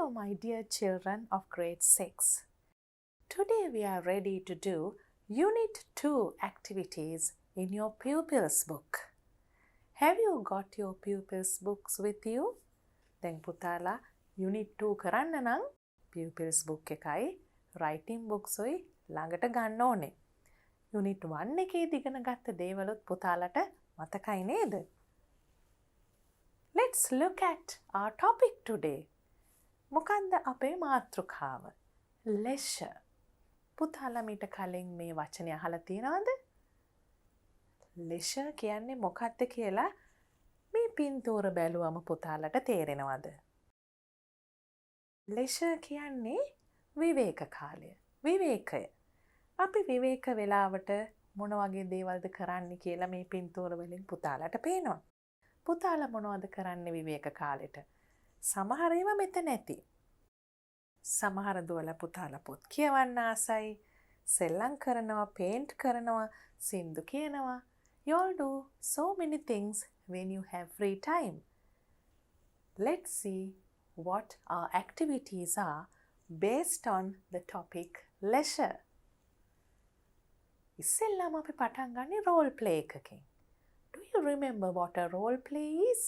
Hello, my dear children of grade 6. Today we are ready to do Unit 2 activities in your Pupils book. Have you got your Pupils books with you? දැන් පුතාලා Unit 2 කරන්න නම් Pupils book එකයි writing books උයි ළඟට ගන්න ඕනේ. Unit 1 එකේදී ඉගෙන ගත්ත දේවලුත් පුතාලට මතකයි නේද? Let's look at our topic today. මොකන්ද අපේ මාතෘකාව? Leisure. පුතාලා මීට කලින් මේ වචනය අහලා තියෙනවද? Leisure කියන්නේ මොකක්ද කියලා මේ පින්තූර බැලුවම පුතාලට තේරෙනවද? Leisure කියන්නේ විවේක කාලය. විවේකය. අපි විවේක වෙලාවට මොන වගේ දේවල්ද කරන්නේ කියලා මේ පින්තූර වලින් පුතාලට පේනවා. පුතාලා මොනවද කරන්නේ විවේක කාලෙට? සමහර ඒවා මෙතන ඇති. සමහර දුවලා පුතාලා පොත් කියවන්න ආසයි, සෙල්ලම් කරනවා, පේන්ට් කරනවා, සින්දු කියනවා. You all do so many things when you have free time. Let's see what our activities are based on the topic leisure. ඉස්සෙල්ලාම අපි පටන් ගන්නේ role play එකකින්. Do you remember what a role play is?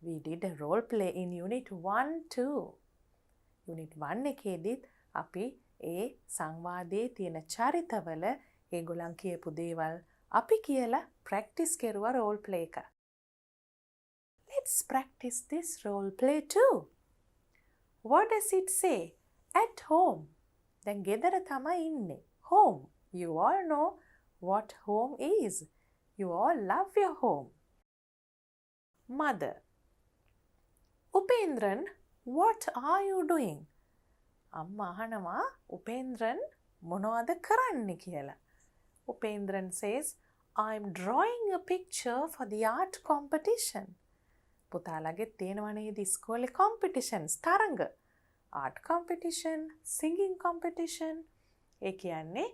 We did a role play in Unit 1 too. Unit 1 එකේදීත් අපි ඒ සංවාදයේ තියෙන චරිතවල ඒගොල්ලන් කියපු දේවල් අපි කියලා practice කරුවා role play එක. Let's practice this role play too. What does it say? At home. දැන් ගෙදර තමයි ඉන්නේ. Home. You all know what home is. You all love your home. Mother. Upendran, what are you doing? අම්මා අහනවා උපේන්ද්‍රන් මොනවද කරන්නේ කියලා. Upendran says, I'm drawing a picture for the art competition. පුතාලගේ තියෙනවනේ ඉස්කෝලේ competitions තරඟ. Art competition, singing competition. ඒ කියන්නේ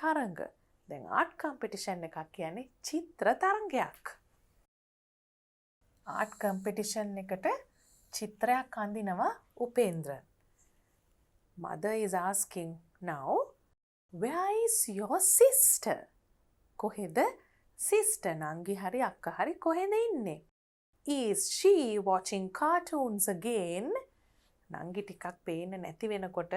තරඟ. දැන් art competition එකක් කියන්නේ චිත්‍ර තරඟයක්. art competition එකට චිත්‍රයක් අඳිනවා උපේන්ද්‍රන්. Mother is asking now, where is your sister? කොහෙද sister නංගි හරි අක්කා හරි කොහෙද ඉන්නේ? Is she watching cartoons again? නංගි ටිකක් පේන්න නැති වෙනකොට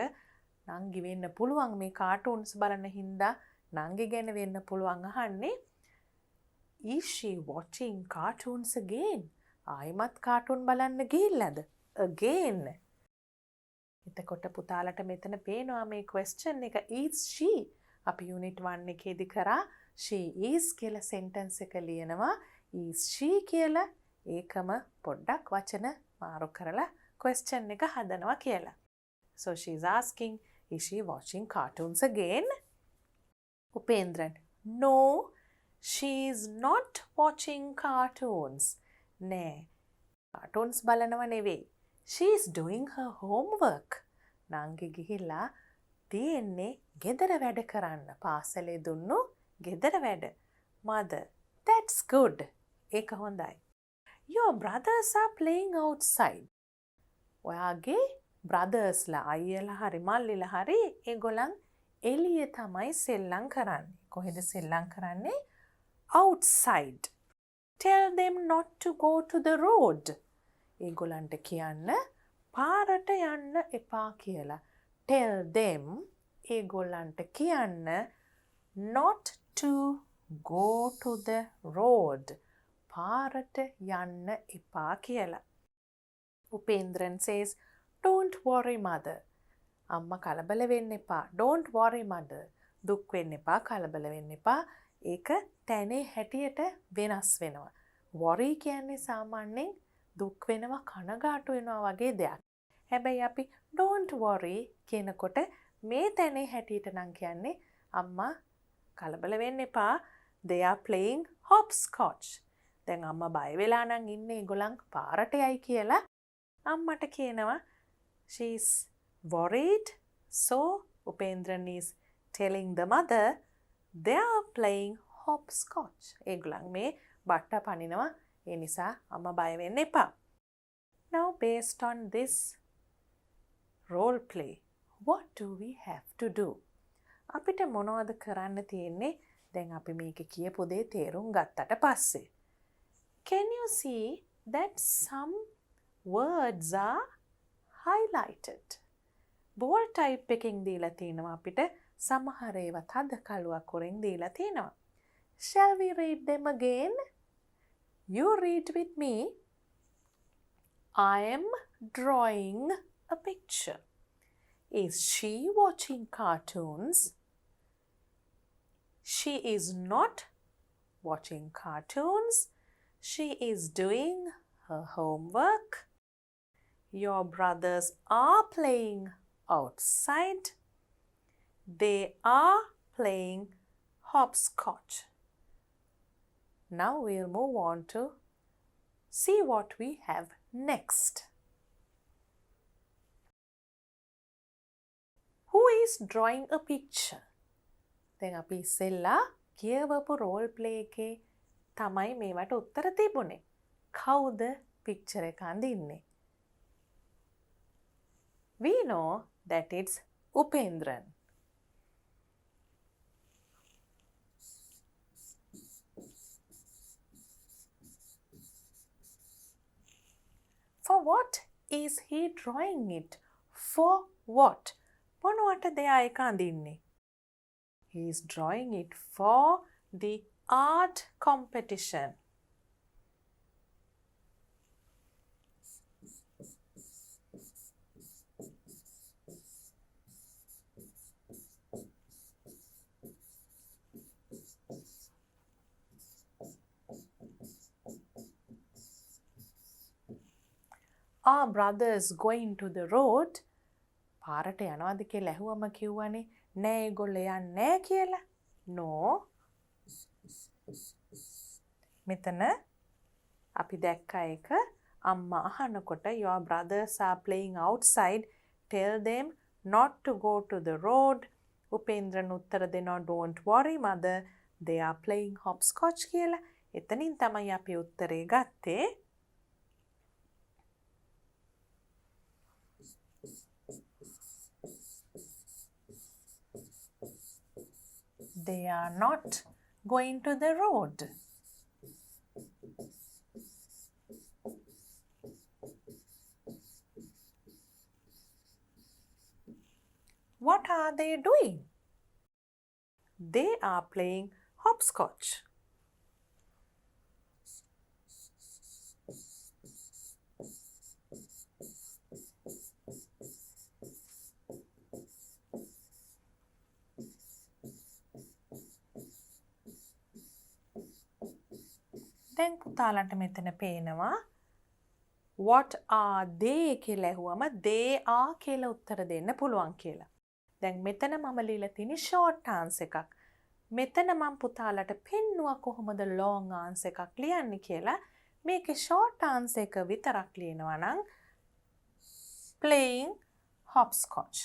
නංගි වෙන්න පුළුවන් මේ cartoons බලන හින්දා නංගි ගැන වෙන්න පුළුවන් අහන්නේ. Is she watching cartoons again? ආයිමත් කාටුන් බලන්න ගිහිල්ලාද? Again. එතකොට පුතාලට මෙතන පේනවා මේ question එක is she. අපි unit 1 එකේදී කරා she is කියලා sentence එක ලියනවා. is she කියලා ඒකම පොඩ්ඩක් වචන මාරු කරලා question එක හදනවා කියලා. So she is asking, is she watching cartoons again? Upendran, no, she is not watching cartoons. නෑ, cartoons බලනව නෙවෙයි. She is doing her homework. නංගි ගිහිල්ලා තියෙන්නේ ගෙදර වැඩ කරන්න. පාසලේ දුන්නු ගෙදර වැඩ. Mother, that's good. ඒක හොඳයි. Your brothers are playing outside. ඔයාගේ brothersලා අයියලා හරි මල්ලිලා හරි ඒගොල්ලන් එළියේ තමයි සෙල්ලම් කරන්නේ. කොහෙද සෙල්ලම් කරන්නේ? Outside. Tell them not to go to the road. ඒගොල්ලන්ට කියන්න පාරට යන්න එපා කියලා. Tell them ඒගොල්ලන්ට කියන්න not to go to the road. පාරට යන්න එපා කියලා. Upendran says, don't worry mother. අම්මා කලබල වෙන්න එපා. Don't worry mother. දුක් වෙන්න එපා, කලබල වෙන්න එපා. ඒක තැනේ හැටියට වෙනස් වෙනවා. worry කියන්නේ සාමාන්‍යයෙන් දුක් වෙනවා, කනගාටු වෙනවා වගේ දෙයක්. හැබැයි අපි don't worry කියනකොට මේ තැනේ හැටියට නම් කියන්නේ අම්මා කලබල වෙන්න එපා. They are playing hopscotch. දැන් අම්මා බය වෙලා නම් ඉන්නේ ඒගොල්ලන් පාරට යයි කියලා අම්මට කියනවා. She's worried. So Upendran is telling the mother they are playing hopscotch. ඒගොල්ලන් මේ බට්ට පනිනවා. ඒ නිසා අම්මා බය වෙන්න එපා. Now based on this role play. What do we have to do? අපිට මොනවද කරන්න තියෙන්නේ? දැන් අපි මේක කියපු දේ තේරුම් ගත්තට පස්සේ. Can you see that some words are highlighted? Bold type එකකින් දීලා තිනවා අපිට සමහර ඒවා තද කළුවක් කොරෙන් දීලා තිනවා. Shall we read them again? You read with me. I am drawing a picture. Is she watching cartoons? She is not watching cartoons. She is doing her homework. Your brothers are playing outside. They are playing hopscotch. Now we'll move on to see what we have next. Who is drawing a picture? දැන් අපි ඉස්සෙල්ලා කියවපු roll play එකේ තමයි මේවට උත්තර තිබුණේ. කවුද picture එක අඳින්නේ? We know that it's Upendran. For what is he drawing it? For what? මොනවටද එයා ඒක අඳින්නේ? He is drawing it for the art competition. Our brothers going to the road. පාරට යනවාද කියලා ඇහුවම කිව්වනේ නෑ ඒගොල්ලෝ යන්නේ නෑ කියලා. No. මෙතන අපි දැක්ක එක අම්මා අහනකොට your brothers are playing outside. Tell them not to go to the road. උපේන්ද්‍රන් උත්තර දෙනවා don't worry mother. They are playing hopscotch කියලා. එතනින් තමයි අපි උත්තරේ ගත්තේ. They are not going to the road. What are they doing? They are playing hopscotch. දැන් පුතාලන්ට මෙතන පේනවා what are they කියලා ඇහුවම they are කියලා උත්තර දෙන්න පුළුවන් කියලා. දැන් මෙතන මම ලියලා තියෙන short answer එකක්. මෙතන මම පුතාලට පෙන්නුවා කොහොමද long answer එකක් ලියන්නේ කියලා. මේකේ short answer එක විතරක් ලියනවා නම් playing hopscotch.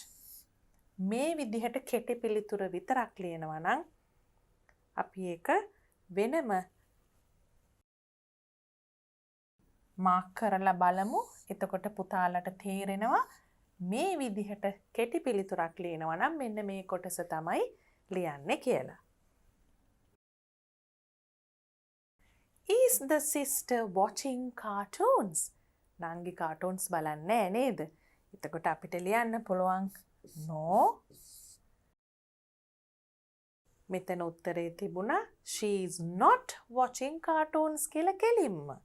මේ විදිහට කෙටි පිළිතුර විතරක් ලියනවා නම් අපි ඒක වෙනම මාක් කරලා බලමු. එතකොට පුතාලට තේරෙනවා මේ විදිහට කෙටි පිළිතුරක් ලියනවා නම් මෙන්න මේ කොටස තමයි ලියන්නේ කියලා. Is the sister watching cartoons? නංගි cartoons බලන්නේ නැහැ නේද? එතකොට අපිට ලියන්න පුළුවන් no. මෙතන උත්තරේ තිබුණා she is not watching cartoons කියලා කෙලින්ම.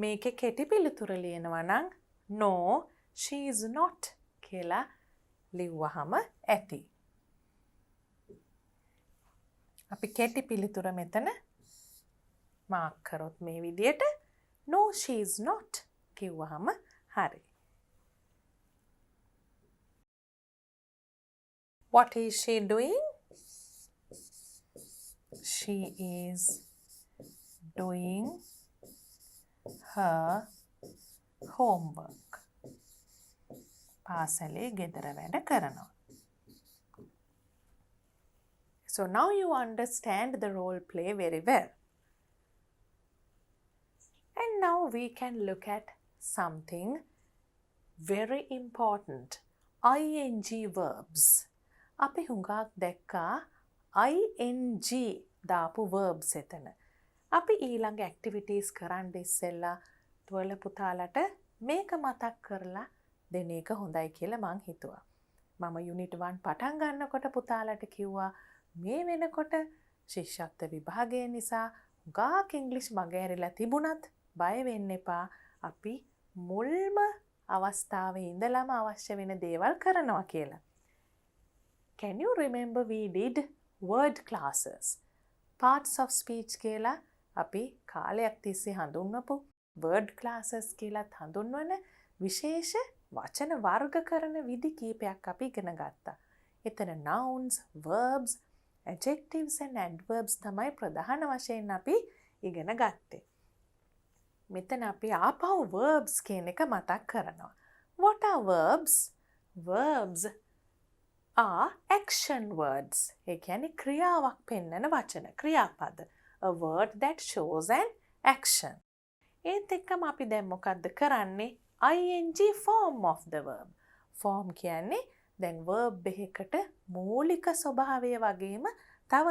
මේකේ කෙටි පිළිතුර ලියනවා නම් no she is not කියලා ලිව්වහම ඇති. අපි කෙටි පිළිතුර මෙතන මාක් කරොත් මේ විදියට no she is not කිව්වහම හරි. What is she doing? She is doing her homework. පාසලේ ගෙදර වැඩ කරනවා. So now you understand the role play very well. And now we can look at something very important. ING verbs. අපි හුඟක් දැක්කා ING දාපු verbs එතන. අපි ඊළඟ activities කරන්න ඉස්සෙල්ලා තුවල පුතාලට මේක මතක් කරලා දෙන එක හොඳයි කියලා මං හිතුවා. මම unit 1 පටන් ගන්නකොට පුතාලට කිව්වා මේ වෙනකොට ශිෂ්‍යත්ව විභාගය නිසා ගාක් ඉංග්‍රීසි මගහැරිලා තිබුණත් බය වෙන්න එපා. අපි මුල්ම අවස්ථාවේ ඉඳලම අවශ්‍ය වෙන දේවල් කරනවා කියලා. Can you remember we did word classes? Parts of speech කියලා අපි කාලයක් තිස්සේ හඳුන්වපු word classes කියලාත් හඳුන්වන විශේෂ වචන වර්ග කරන විදි කීපයක් අපි ඉගෙන ගත්තා. එතන nouns, verbs, adjectives and adverbs තමයි ප්‍රධාන වශයෙන් අපි ඉගෙන ගත්තේ. මෙතන අපි ආපහු verbs කියන එක මතක් කරනවා. What are verbs? Verbs are action words. ඒ කියන්නේ ක්‍රියාවක් පෙන්වන වචන, ක්‍රියාපද. A word that shows an action. ඒත් එක්කම අපි දැන් මොකද්ද කරන්නේ? ING form of the verb. Form කියන්නේ දැන් verb එකකට මූලික ස්වභාවය වගේම තව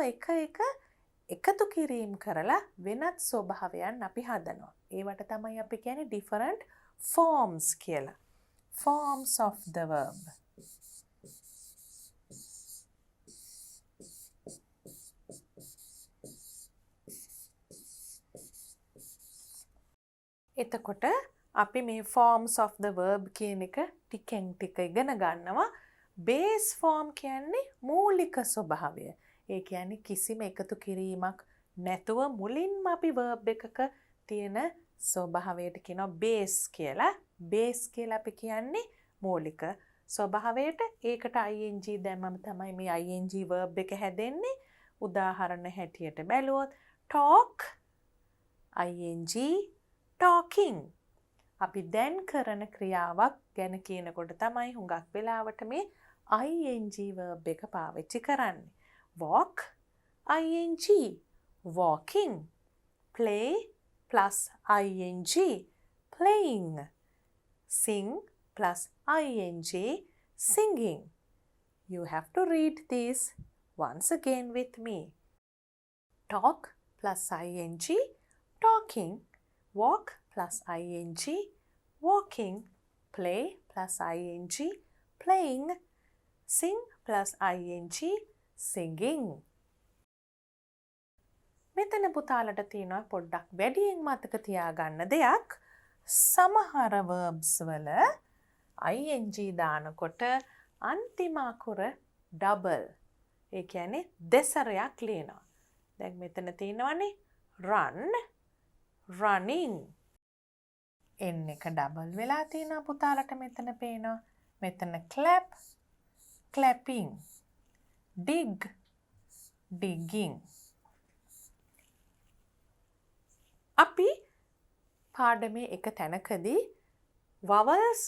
එකතු කිරීම කරලා වෙනත් ස්වභාවයන් අපි හදනවා. ඒවට තමයි අපි කියන්නේ different forms කියලා. Forms of the verb. එතකොට අපි මේ forms of the verb කියන එක ටිකෙන් ටික ඉගෙන ගන්නවා. base form කියන්නේ මූලික ස්වභාවය. ඒ කියන්නේ කිසිම එකතු කිරීමක් නැතුව මුලින්ම අපි verb එකක තියෙන ස්වභාවයට කියනවා base කියලා. base කියලා අපි කියන්නේ මූලික ස්වභාවයට. ඒකට ing දැම්මම තමයි මේ ing verb එක හැදෙන්නේ. උදාහරණ හැටියට බැලුවොත් talk ing talking. අපි දැන් කරන ක්‍රියාවක් ගැන කියනකොට තමයි හුඟක් වෙලාවට මේ ing verb එක පාවිච්චි කරන්නේ. walk ing walking. play plus ing playing. sing plus ing singing. You have to read this once again with me. talk plus ing talking. walk plus ing walking. play plus ing playing. sing plus ing singing. මෙතන පුතාලට තියෙනවා පොඩ්ඩක් වැඩියෙන් මතක තියාගන්න දෙයක්. සමහර verbs වල ing දානකොට අන්තිම අකුර double. ඒ කියන්නේ දෙසරයක් ලියනවා. දැන් මෙතන තියෙනවානේ run, running. n එක double වෙලා තියෙනවා පුතාලට මෙතන පේනවා. මෙතන clap, clapping. dig, digging. අපි පාඩමේ එක තැනකදී vowels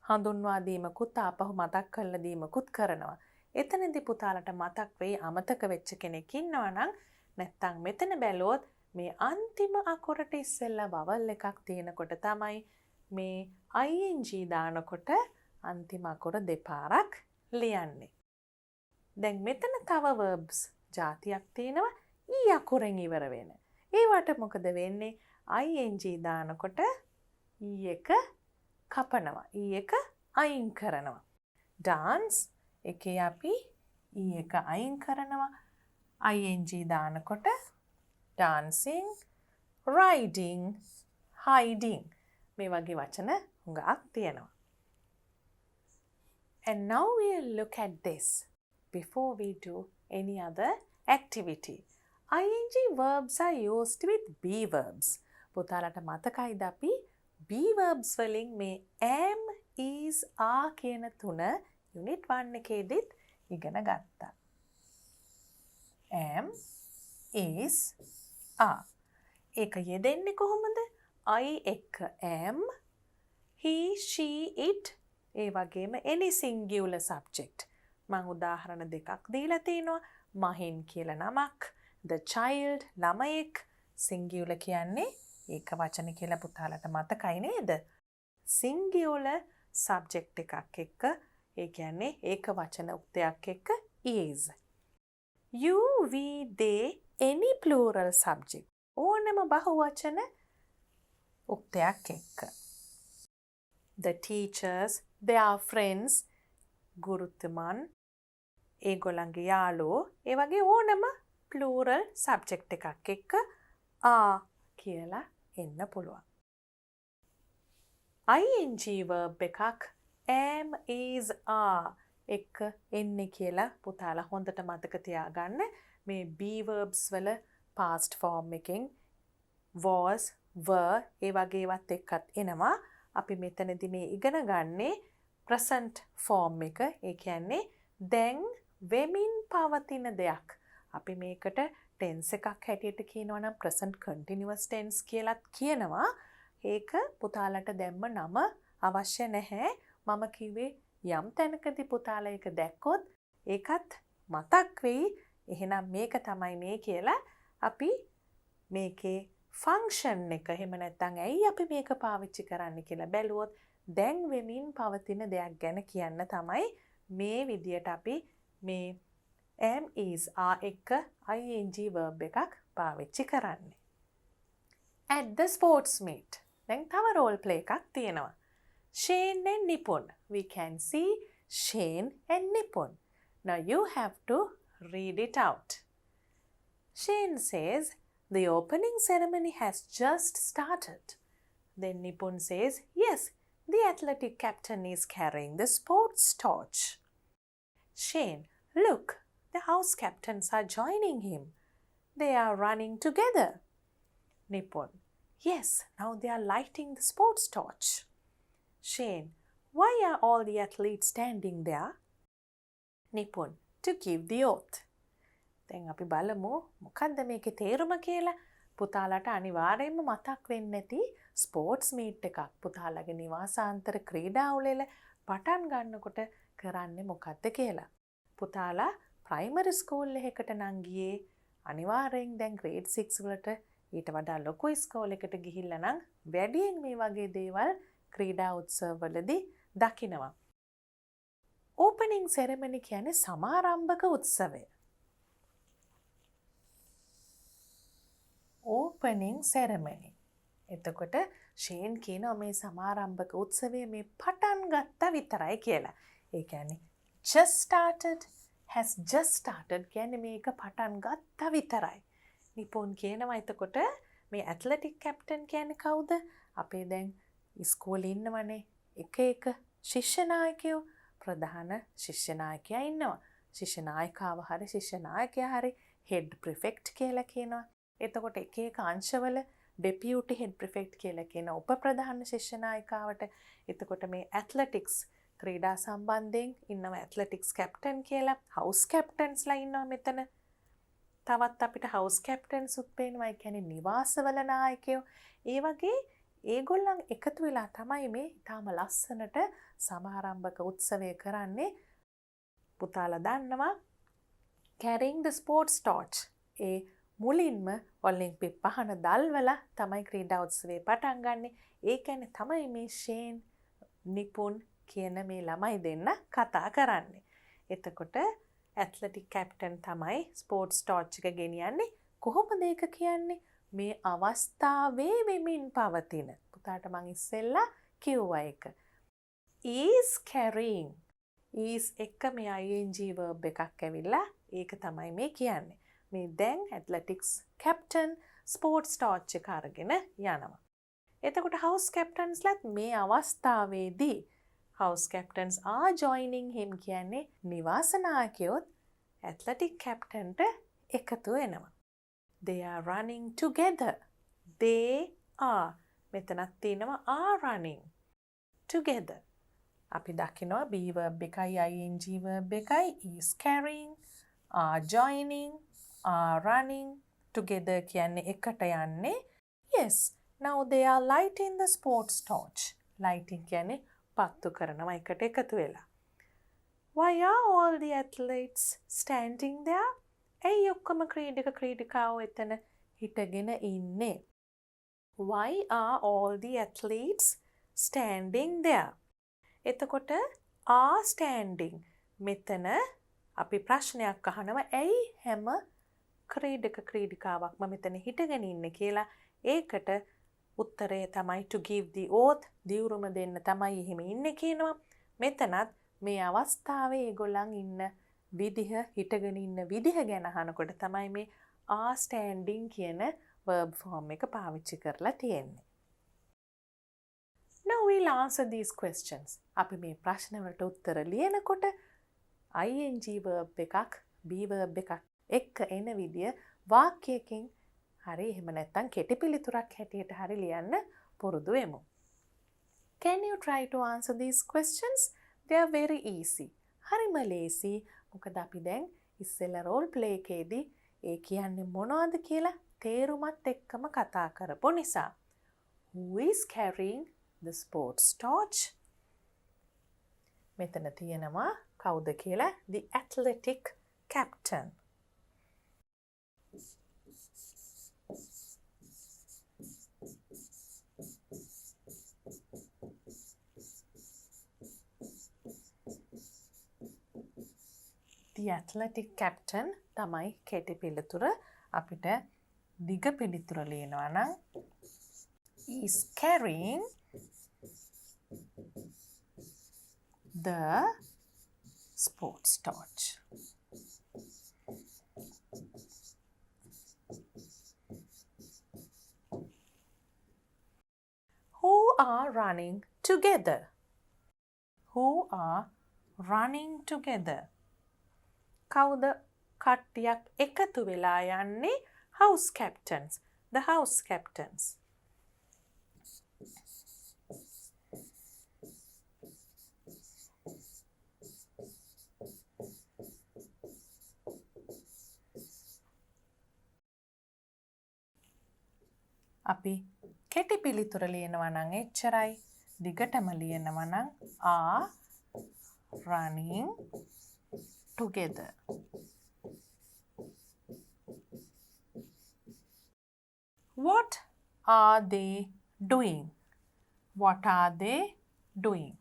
හඳුන්වා දීමකුත් ආපහු මතක් කරලා දීමකුත් කරනවා. එතනදී පුතාලට මතක් වෙයි අමතක වෙච්ච කෙනෙක් ඉන්නවා නම් නැත්තම් මෙතන බැලුවොත් මේ අන්තිම අකුරට ඉස්සෙල්ලා vowel එකක් තියෙනකොට තමයි මේ ing දානකොට අන්තිම අකුර දෙපාරක් ලියන්නේ. දැන් මෙතන තව verbs જાතියක් තියෙනවා ඊ අකුරෙන් ඉවර වෙන. ඒවට මොකද වෙන්නේ? ing දානකොට ඊ එක කපනවා. ඊ එක අයින් කරනවා. dance එකේ අපි ඊ එක අයින් කරනවා. ing දානකොට dancing, riding, hiding. මේ වගේ වචන හුඟක් තියෙනවා. And now we'll look at this before we do any other activity. ing verbs are used with be verbs. පුතාලට මතකයිද අපි be verbs වලින් මේ am, is, are කියන තුන unit 1 එකේදීත් ඉගෙන ගත්තා. am, is, are. ඒක යෙදෙන්නේ කොහොමද? I එක්ක am, he, she, it. ඒ වගේම any singular subject. මං උදාහරණ දෙකක් දීලා තිනවා. මහින් කියලා නමක්. The child ළමයෙක්. singular කියන්නේ ඒක වචන කියලා පුතාලට මතකයි නේද? singular subject එකක් එක්ක ඒ කියන්නේ ඒක වචන උක්තයක් එක්ක is. you, we, they any plural subject. ඕනම බහුවචන උක්තයක් එක්ක. The teachers, their friends, ගුරුතුමන්, ඒගොල්ලන්ගේ යාළුවෝ, ඒ වගේ ඕනම plural subject එකක් එක්ක are කියලා එන්න පුළුවන්. ing verb එකක් am, is, are එක එන්නේ කියලා පුතාලා හොඳට මතක තියාගන්න. මේ be verbs වල past form එකෙන් was, were ඒ වගේ ඒවත් එක්කත් එනවා. අපි මෙතනදී මේ ඉගෙන ගන්නේ present form එක. ඒ කියන්නේ දැන් වෙමින් පවතින දෙයක්. අපි මේකට tense එකක් හැටියට කියනවා නම් present continuous tense කියලාත් කියනවා. ඒක පුතාලට දැම්ම නම අවශ්‍ය නැහැ. මම කිව්වේ යම් තැනකදී පුතාලා ඒක දැක්කොත් ඒකත් මතක් වෙයි. එහෙනම් මේක තමයි මේ කියලා අපි මේකේ ෆන්ක්ෂන් එක එහෙම නැත්නම් ඇයි අපි මේක පාවිච්චි කරන්න කියලා බැලුවොත් දැන් වෙමින් පවතින දෙයක් ගැන කියන්න තමයි මේ විදියට අපි මේ am, is, are එක ing verb එකක් පාවිච්චි කරන්නේ. At the sports meet. දැන් තව role play එකක් තියෙනවා. Shane and Nipun. We can see Shane and Nipun. Now you have to read it out. Shane says, the opening ceremony has just started. Then Nipun says, yes, the athletic captain is carrying the sports torch. Shane, look, the house captains are joining him. They are running together. Nipun, yes, now they are lighting the sports torch. Shane, why are all the athletes standing there? Nipun, to give the oath. දැන් අපි බලමු මොකද්ද මේකේ තේරුම කියලා. පුතාලට අනිවාර්යයෙන්ම මතක් වෙන්නේ නැති ස්පෝර්ට්ස් මීට් එකක්. පුතාලගේ නිවාසාන්තර ක්‍රීඩා උළෙල පටන් ගන්නකොට කරන්නේ මොකද්ද කියලා. පුතාලා ප්‍රයිමරි ස්කූල් එකකට නම් ගියේ අනිවාර්යෙන් දැන් ග්‍රේඩ් 6 වලට ඊට වඩා ලොකු ඉස්කෝලේකට ගිහිල්ලා නම් වැඩියෙන් මේ වගේ දේවල් ක්‍රීඩා උත්සවවලදී දකිනවා. ඕපනින් සෙරමනි කියන්නේ සමාරම්භක උත්සවය. ඕපනින් සෙරමනි. එතකොට ෂේන් කියනවා මේ සමාරම්භක උත්සවය මේ පටන් ගත්තා විතරයි කියලා. ඒ කියන්නේ just started, has just started කියන්නේ මේක පටන් ගත්තා විතරයි. නිපුන් කියනවා එතකොට මේ ඇත්ලටික් කැප්ටන් කියන්නේ කවුද? අපේ දැන් ඉස්කෝලේ ඉන්නවනේ එක එක ශිෂ්‍ය නායකයෝ, ප්‍රධාන ශිෂ්‍ය නායකයා ඉන්නවා. ශිෂ්‍ය නායිකාව හරි ශිෂ්‍ය නායකයා හරි හෙඩ් ප්‍රිෆෙක්ට් කියලා කියනවා. එතකොට එක එක අංශවල ඩෙපියුටි හෙඩ් ප්‍රිෆෙක්ට් කියලා කියන උපප්‍රධාන ශිෂ්‍ය නායිකාවට. එතකොට මේ ඇත්ලටික්ස් ක්‍රීඩා සම්බන්ධයෙන් ඉන්නවා ඇත්ලටික්ස් කැප්ටන් කියලා. හවුස් කැප්ටන්ස්ලා ඉන්නවා මෙතන. තවත් අපිට හවුස් කැප්ටන්ස් උත් පේනවා. ඒ කියන්නේ නිවාසවල නායකයෝ. ඒ වගේ ඒගොල්ලන් එකතු වෙලා තමයි මේ ඊටාම ලස්සනට සමාරම්භක උත්සවය කරන්නේ. පුතාලා දන්නවා carrying the sports torch. ඒ මුලින්ම ඔලිම්පික් පහන දල්වලා තමයි ක්‍රීඩා උත්සවය පටන් ගන්නෙ. ඒ කියන්නේ තමයි මේ ෂේන් නිපුන් කියන මේ ළමයි දෙන්න කතා කරන්නේ. එතකොට ඇත්ලටික් කැප්ටන් තමයි ස්පෝර්ට්ස් ටෝච් එක ගෙනියන්නේ. කොහොමද ඒක කියන්නේ? මේ අවස්ථාවේ වෙමින් පවතින. පුතාට මං ඉස්සෙල්ලා කිව්වා ඒක. is carrying. is එක මේ ing verb එකක් ඇවිල්ලා ඒක තමයි මේ කියන්නේ. මේ දැන් ඇත්ලටික්ස් කැප්ටන් ස්පෝර්ට්ස් ටෝච් එක අරගෙන යනවා. එතකොට හවුස් කැප්ටන්ස්ලාත් මේ අවස්ථාවේදී house captains are joining him කියන්නේ නිවාස නායකයොත් ඇත්ලටික් කැප්ටන්ට එකතු වෙනවා. They are running together. They are. මෙතනක් තියෙනවා are running together. අපි දකිනවා be verb එකයි ing verb එකයි is carrying, are joining, are running together කියන්නේ එකට යන්නේ. Yes, now they are lighting the sports torch. lighting කියන්නේ පත්තු කරනවා එකට එකතු වෙලා. Why are all the athletes standing there? ඇයි ඔක්කොම ක්‍රීඩිකාවෝ එතන හිටගෙන ඉන්නේ? Why are all the athletes standing there? එතකොට are standing මෙතන අපි ප්‍රශ්නයක් අහනවා ඇයි හැම ක්‍රීඩිකාවක්ම මෙතන හිටගෙන ඉන්නේ කියලා. ඒකට උත්තරය තමයි to give the oath දිවුරුම දෙන්න තමයි එහෙම ඉන්නේ කියනවා. මෙතනත් මේ අවස්ථාවේ ඒගොල්ලන් ඉන්න විදිහ හිටගෙන ඉන්න විදිහ ගැන අහනකොට තමයි මේ are standing කියන verb form එක පාවිච්චි කරලා තියෙන්නේ. Now we'll answer these questions. අපි මේ ප්‍රශ්න වලට උත්තර ලියනකොට ing verb එකක් be verb එකක් එක්ක එන විදිය වාක්‍යයකින් හරි එහෙම නැත්නම් කෙටි පිළිතුරක් හැටියට හරි ලියන්න පුරුදු වෙමු. Can you try to answer these questions? They are very easy. හරිම ලේසි. මොකද අපි දැන් ඉස්සෙල්ලා role play එකේදී ඒ කියන්නේ මොනවද කියලා තේරුමත් එක්කම කතා කරපු නිසා. Who is carrying the sports torch? මෙතන තියෙනවා කවුද කියලා the athletic captain. The athletic captain තමයි කෙටි පිළිතුර. අපිට දිග පිළිතුර ලියනවා නම් is carrying the sports torch. Who are running together? Who are running together? කවුද කට්ටියක් එකතු වෙලා යන්නේ? House captains. The house captains. අපි කෙටි පිළිතුර ලියනවා නම් එච්චරයි. දිගටම ලියනවා නම් are running together. What are they doing? What are they doing?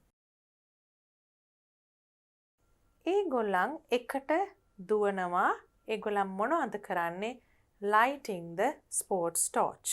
ඒගොල්ලන් එකට දුවනවා. ඒගොල්ලන් මොනවද කරන්නේ? Lighting the sports torch.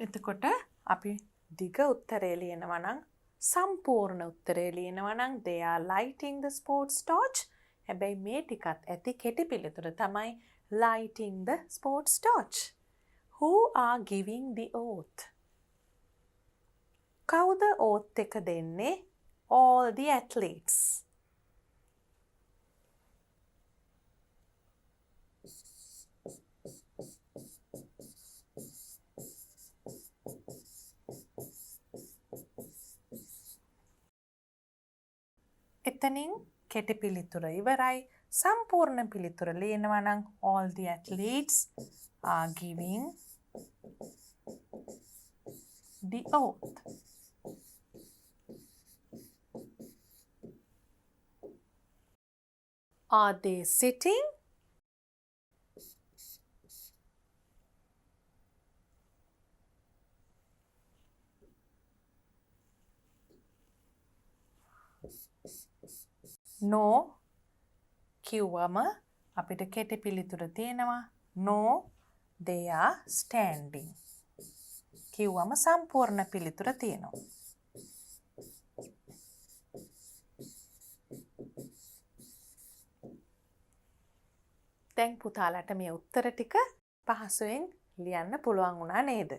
එතකොට අපි දිග උත්තරේ ලියනවා නම් සම්පූර්ණ උත්තරේ ලියනවා නම් they are lighting the sports torch. හැබැයි මේ ටිකත් ඇති කෙටි පිළිතුර තමයි lighting the sports torch. Who are giving the oath? කවුද oath එක දෙන්නේ? All the athletes. එතනින් කෙටි පිළිතුර ඉවරයි. සම්පූර්ණ පිළිතුර ලියනවා නම් all the athletes are giving the oath. Are they sitting? No කිව්වම අපිට කෙටි පිළිතුර තියෙනවා no they are standing. කිව්වම සම්පූර්ණ පිළිතුර තියෙනවා. දැන් පුතාලට මේ උත්තර ටික පහසුවෙන් ලියන්න පුළුවන් වුණා නේද?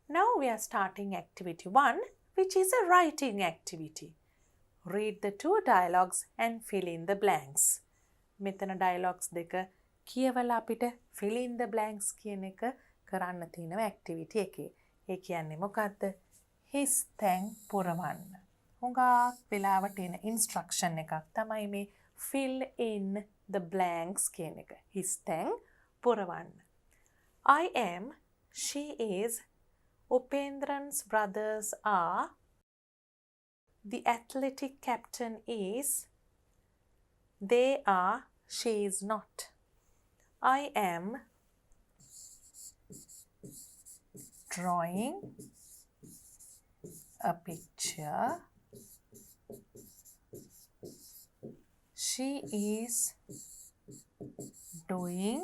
Now we are starting activity 1 which is a writing activity. Read the two dialogues and fill in the blanks. මෙතන dialogues දෙක කියවලා අපිට fill in the blanks කියන එක කරන්න තියෙනවා activity එකේ. ඒ කියන්නේ මොකද්ද? his thank පුරවන්න. හුඟක් වෙලාවට එන instruction එකක් තමයි මේ fill in the blanks කියන එක. his thank පුරවන්න. I am, she is, Upendran's brothers are, the athletic captain is, they are, she is not. I am drawing a picture. She is doing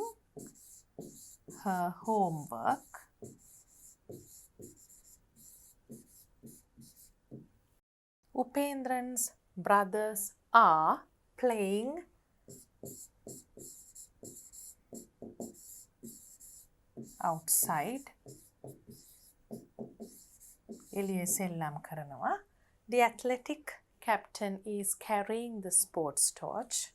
her homework. Upendran's brothers are playing outside. එළියේ සෙල්ලම් කරනවා. The athletic captain is carrying the sports torch.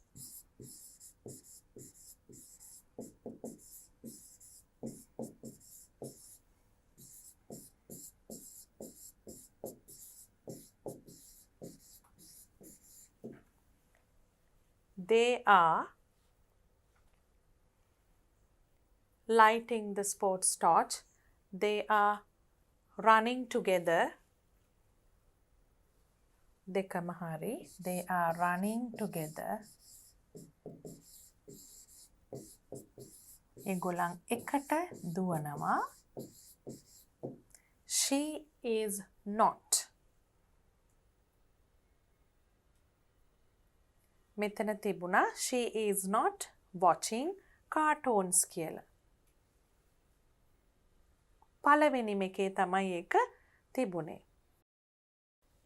They are lighting the sports torch. They are running together. දෙකම හරි. They are running together. ඒගොල්ලන් එකට දුවනවා. She is not. මෙතන තිබුණා she is not watching cartoons කියලා. පළවෙනි මේකේ තමයි ඒක තිබුණේ.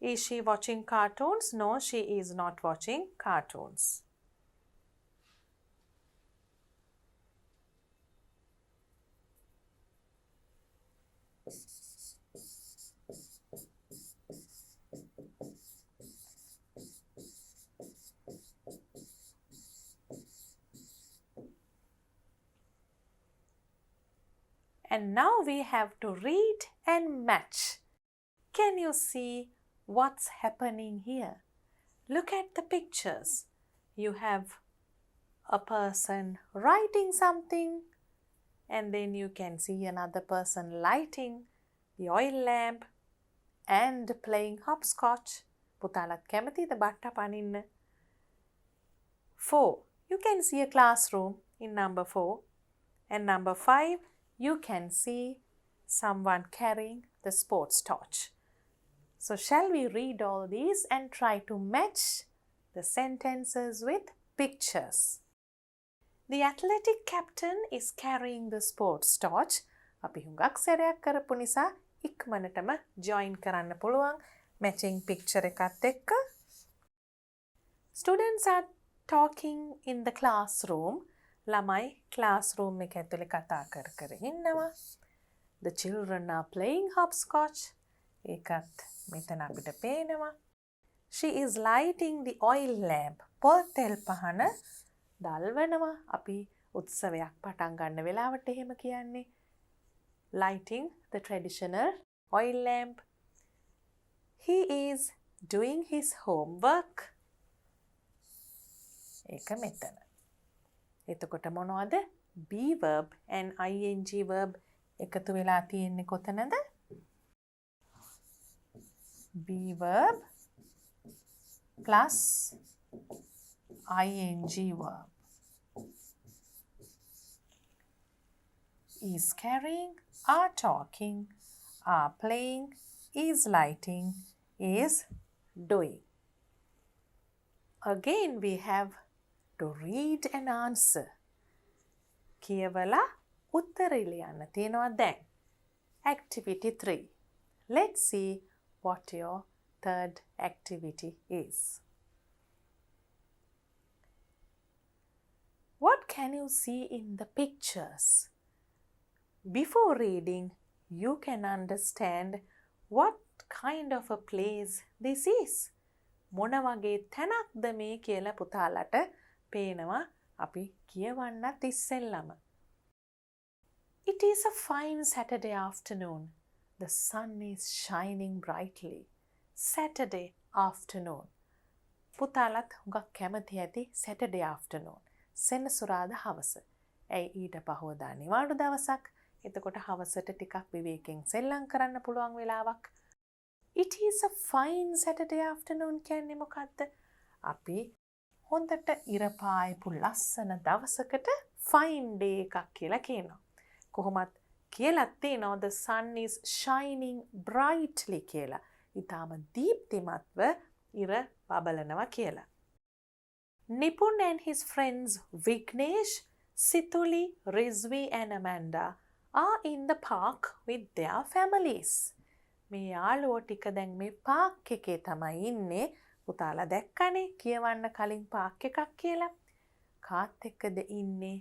Is she watching cartoons? No, she is not watching cartoons. And now we have to read and match. Can you see what's happening here? Look at the pictures. You have a person writing something, and then you can see another person lighting the oil lamp and playing hopscotch. පුතාලත් කැමතිද බට්ට පනින්න? 4. You can see a classroom in number 4. And number 5, you can see someone carrying the sports torch. So shall we read all these and try to match the sentences with pictures? The athletic captain is carrying the sports torch. අපි හුඟක් සැරයක් කරපු නිසා ඉක්මනටම join කරන්න පුළුවන් matching picture එකත් එක්ක. Students are talking in the classroom. ළමයි classroom එක ඇතුලේ කතා කර ඉන්නවා. The children are playing hopscotch. ඒකත් මෙතන අපිට පේනවා. She is lighting the oil lamp. පොල් තෙල් පහන දල්වනවා. අපි උත්සවයක් පටන් ගන්න වෙලාවට එහෙම කියන්නේ. Lighting the traditional oil lamp. He is doing his homework. ඒක මෙතන. එතකොට මොනවද? be verb and ing verb එකතු වෙලා තියෙන්නේ කොතනද? be verb plus ing verb. Is carrying, are talking, are playing, is lighting, is doing. Again we have to read and answer. කියවලා උත්තර ලියන්න තියෙනවා දැන්. Activity 3. Let's see what your third activity is. What can you see in the pictures? Before reading, you can understand what kind of a place this is. මොන වගේ තැනක්ද මේ කියලා පුතාලට පේනවා අපි කියවන්නත් ඉස්සෙල්ලම. It is a fine Saturday afternoon. The sun is shining brightly. Saturday afternoon. පුතාලත් හුඟක් කැමති ඇති Saturday afternoon. සෙනසුරාදා හවස. ඇයි ඊට පහුවදා නිවාඩු දවසක්. එතකොට හවසට ටිකක් විවේකයෙන් සෙල්ලම් කරන්න පුළුවන් වෙලාවක්. It is a fine Saturday afternoon කියන්නේ මොකද්ද? අපි හොඳට ඉර පායපු ලස්සන දවසකට fine day එකක් කියලා කියනවා. කොහොමත් කියලා තියෙනවා the sun is shining brightly කියලා. ඊටම දීප්තිමත්ව ඉර බබලනවා කියලා. Nipun and his friends Vignesh, Situli, Rizvi and Amanda are in the park with their families. මේ යාළුවෝ ටික දැන් මේ පාක් එකේ තමයි ඉන්නේ. පුතාලා දැක්කනේ කියවන්න කලින් පාක් එකක් කියලා. කාත් එක්කද ඉන්නේ?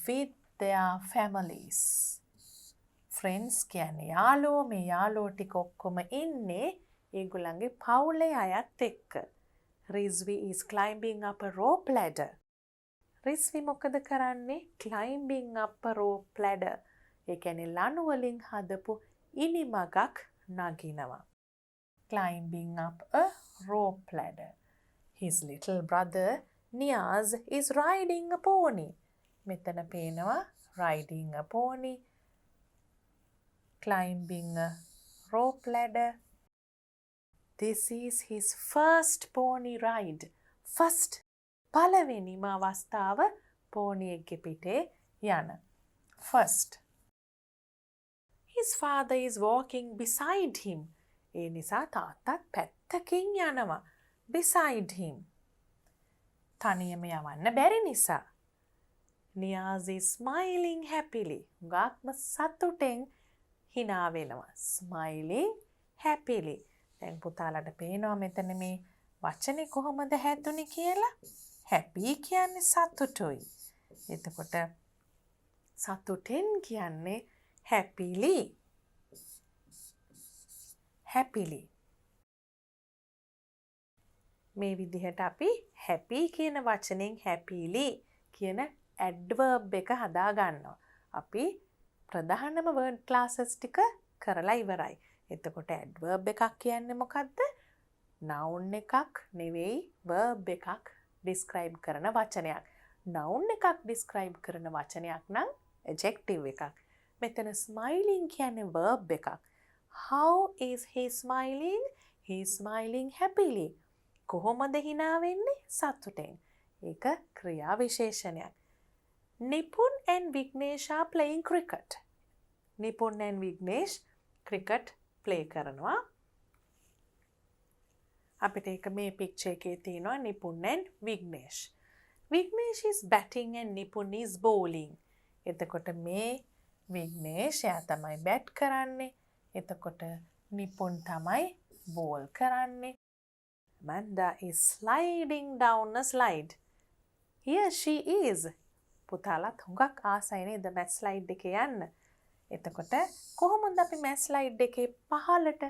with their families. friends කියන්නේ යාළුවෝ. මේ යාළුවෝ ටික ඔක්කොම ඉන්නේ ඒගොල්ලන්ගේ පවුලේ අයත් එක්ක. Rizvi is climbing up a rope ladder. රිස්වි මොකද කරන්නේ? climbing up a rope ladder. ඒ කියන්නේ ලණු වලින් හදපු ඉනිමගක් නගිනවා. Climbing up a rope ladder. His little brother Niaz is riding a pony. මෙතන පේනවා riding a pony. Climbing a rope ladder. This is his first pony ride. First පළවෙනිම අවස්ථාව පෝනි එකේ පිටේ යන. First. His father is walking beside him. ඒ නිසා තාත්තත් පැත්තකින් යනවා. Beside him. තනියම යවන්න බැරි නිසා. Niaz is smiling happily. ගාත්ම සතුටෙන් hina වෙනවා. Smiling happily. දැන් පුතාලට පේනවා මෙතන මේ වචනේ කොහොමද හැදුනේ කියලා? happy කියන්නේ සතුටුයි. එතකොට සතුටෙන් කියන්නේ happily. happily. මේ විදිහට අපි happy කියන වචනෙන් happily කියන adverb එක හදා ගන්නවා. අපි ප්‍රධානම word classes ටික කරලා ඉවරයි. එතකොට adverb එකක් කියන්නේ මොකද්ද? noun එකක් නෙවෙයි verb එකක් describe කරන වචනයක්. noun එකක් describe කරන වචනයක් නම් adjective එකක්. මෙතන smiling කියන්නේ verb එකක්. How is he smiling? He is smiling happily. කොහොමද hina වෙන්නේ? සතුටෙන්. ඒක ක්‍රියා විශේෂණයක්. Nipun and Vignesh are playing cricket. Nipun and Vignesh cricket play කරනවා. අපිට ඒක මේ picture එකේ තියෙනවා Nipun and Vignesh. Vignesh is batting and Nipun is bowling. එතකොට මේ Vignesh එයා තමයි bat කරන්නේ. එතකොට Nipun තමයි bowl කරන්නේ. Amanda is sliding down a slide. Here she is. පුතාලත් හුඟක් ආසයි නේද මැත් ස්ලයිඩ් එකේ යන්න. එතකොට කොහොමද අපි මැත් ස්ලයිඩ් එකේ පහළට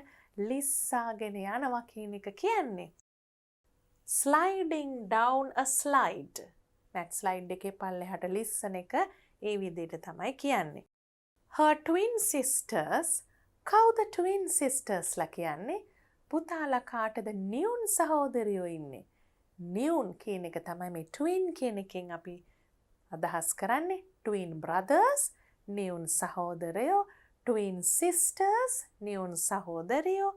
ලිස්සාගෙන යනවා කියන එක කියන්නේ? sliding down a slide. Math slide එකේ පල්ලෙහාට ලිස්සන එක ඒ විදිහට තමයි කියන්නේ. Her twin sisters. කවුද twin sisters ලා කියන්නේ? පුතාලා කාටද නියුන් සහෝදරයෝ ඉන්නේ? නියුන් කියන එක තමයි මේ twin කියන එකෙන් අපි අදහස් කරන්නේ. twin brothers, නියුන් සහෝදරයෝ, twin sisters, නියුන් සහෝදරයෝ.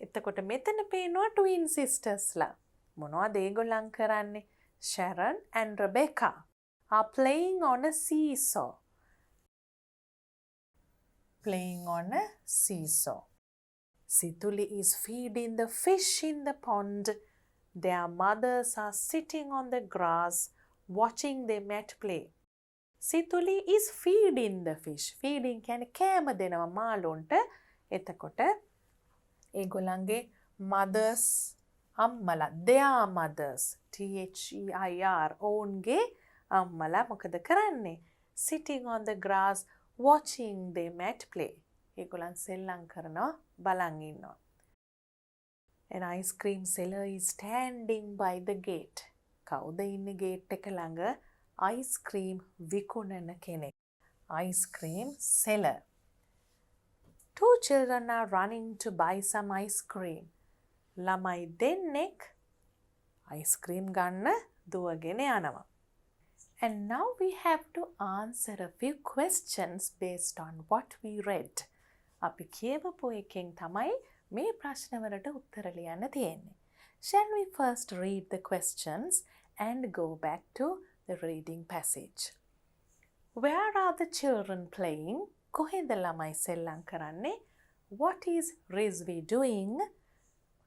එතකොට මෙතන පේනවා twin sisters ලා. මොනවද ඒගොල්ලන් කරන්නේ? Sharon and Rebecca are playing on a seesaw. Playing on a seesaw. Situli is feeding the fish in the pond. Their mothers are sitting on the grass watching them at play. Situli is feeding the fish. Feeding කියන්නේ කෑම දෙනවා මාළුන්ට. එතකොට ඒගොල්ලන්ගේ mothers අම්මලා, their mothers, THEIR ඔවුන්ගේ අම්මලා මොකද කරන්නේ? Sitting on the grass watching them at play. ඒගොල්ලන් සෙල්ලම් කරනවා බලන් ඉන්නවා. An ice cream seller is standing by the gate. කවුද ඉන්නේ gate එක ළඟ? ice cream විකුණන කෙනෙක්. Ice cream seller. Two children are running to buy some ice cream. ළමයි දෙන්නෙක් ice cream ගන්න දුවගෙන යනවා. And now we have to answer a few questions based on what we read. අපි කියවපු එකෙන් තමයි මේ ප්‍රශ්නවලට උත්තර ලියන්න තියෙන්නේ. Shall we first read the questions and go back to the reading passage? Where are the children playing? කොහෙද ළමයි සෙල්ලම් කරන්නේ? What is Rizvi doing?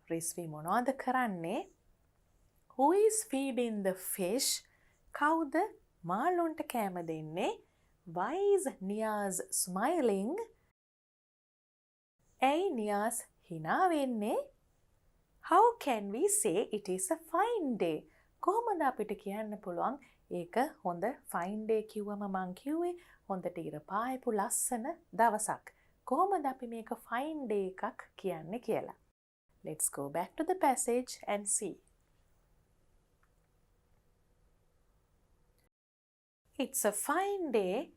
Rizvi මොනවද කරන්නේ? Who is feeding the fish? කවුද මාළුන්ට කෑම දෙන්නේ? Why is Niaz smiling? ඇයි නියාස් hina වෙන්නේ? How can we say it is a fine day? කොහොමද අපිට කියන්න පුළුවන් ඒක හොඳ fine day කිව්වම මං කිව්වේ හොඳට ඉර පායපු ලස්සන දවසක්. කොහොමද අපි මේක fine day එකක් කියන්නේ කියලා? Let's go back to the passage and see. It's a fine day.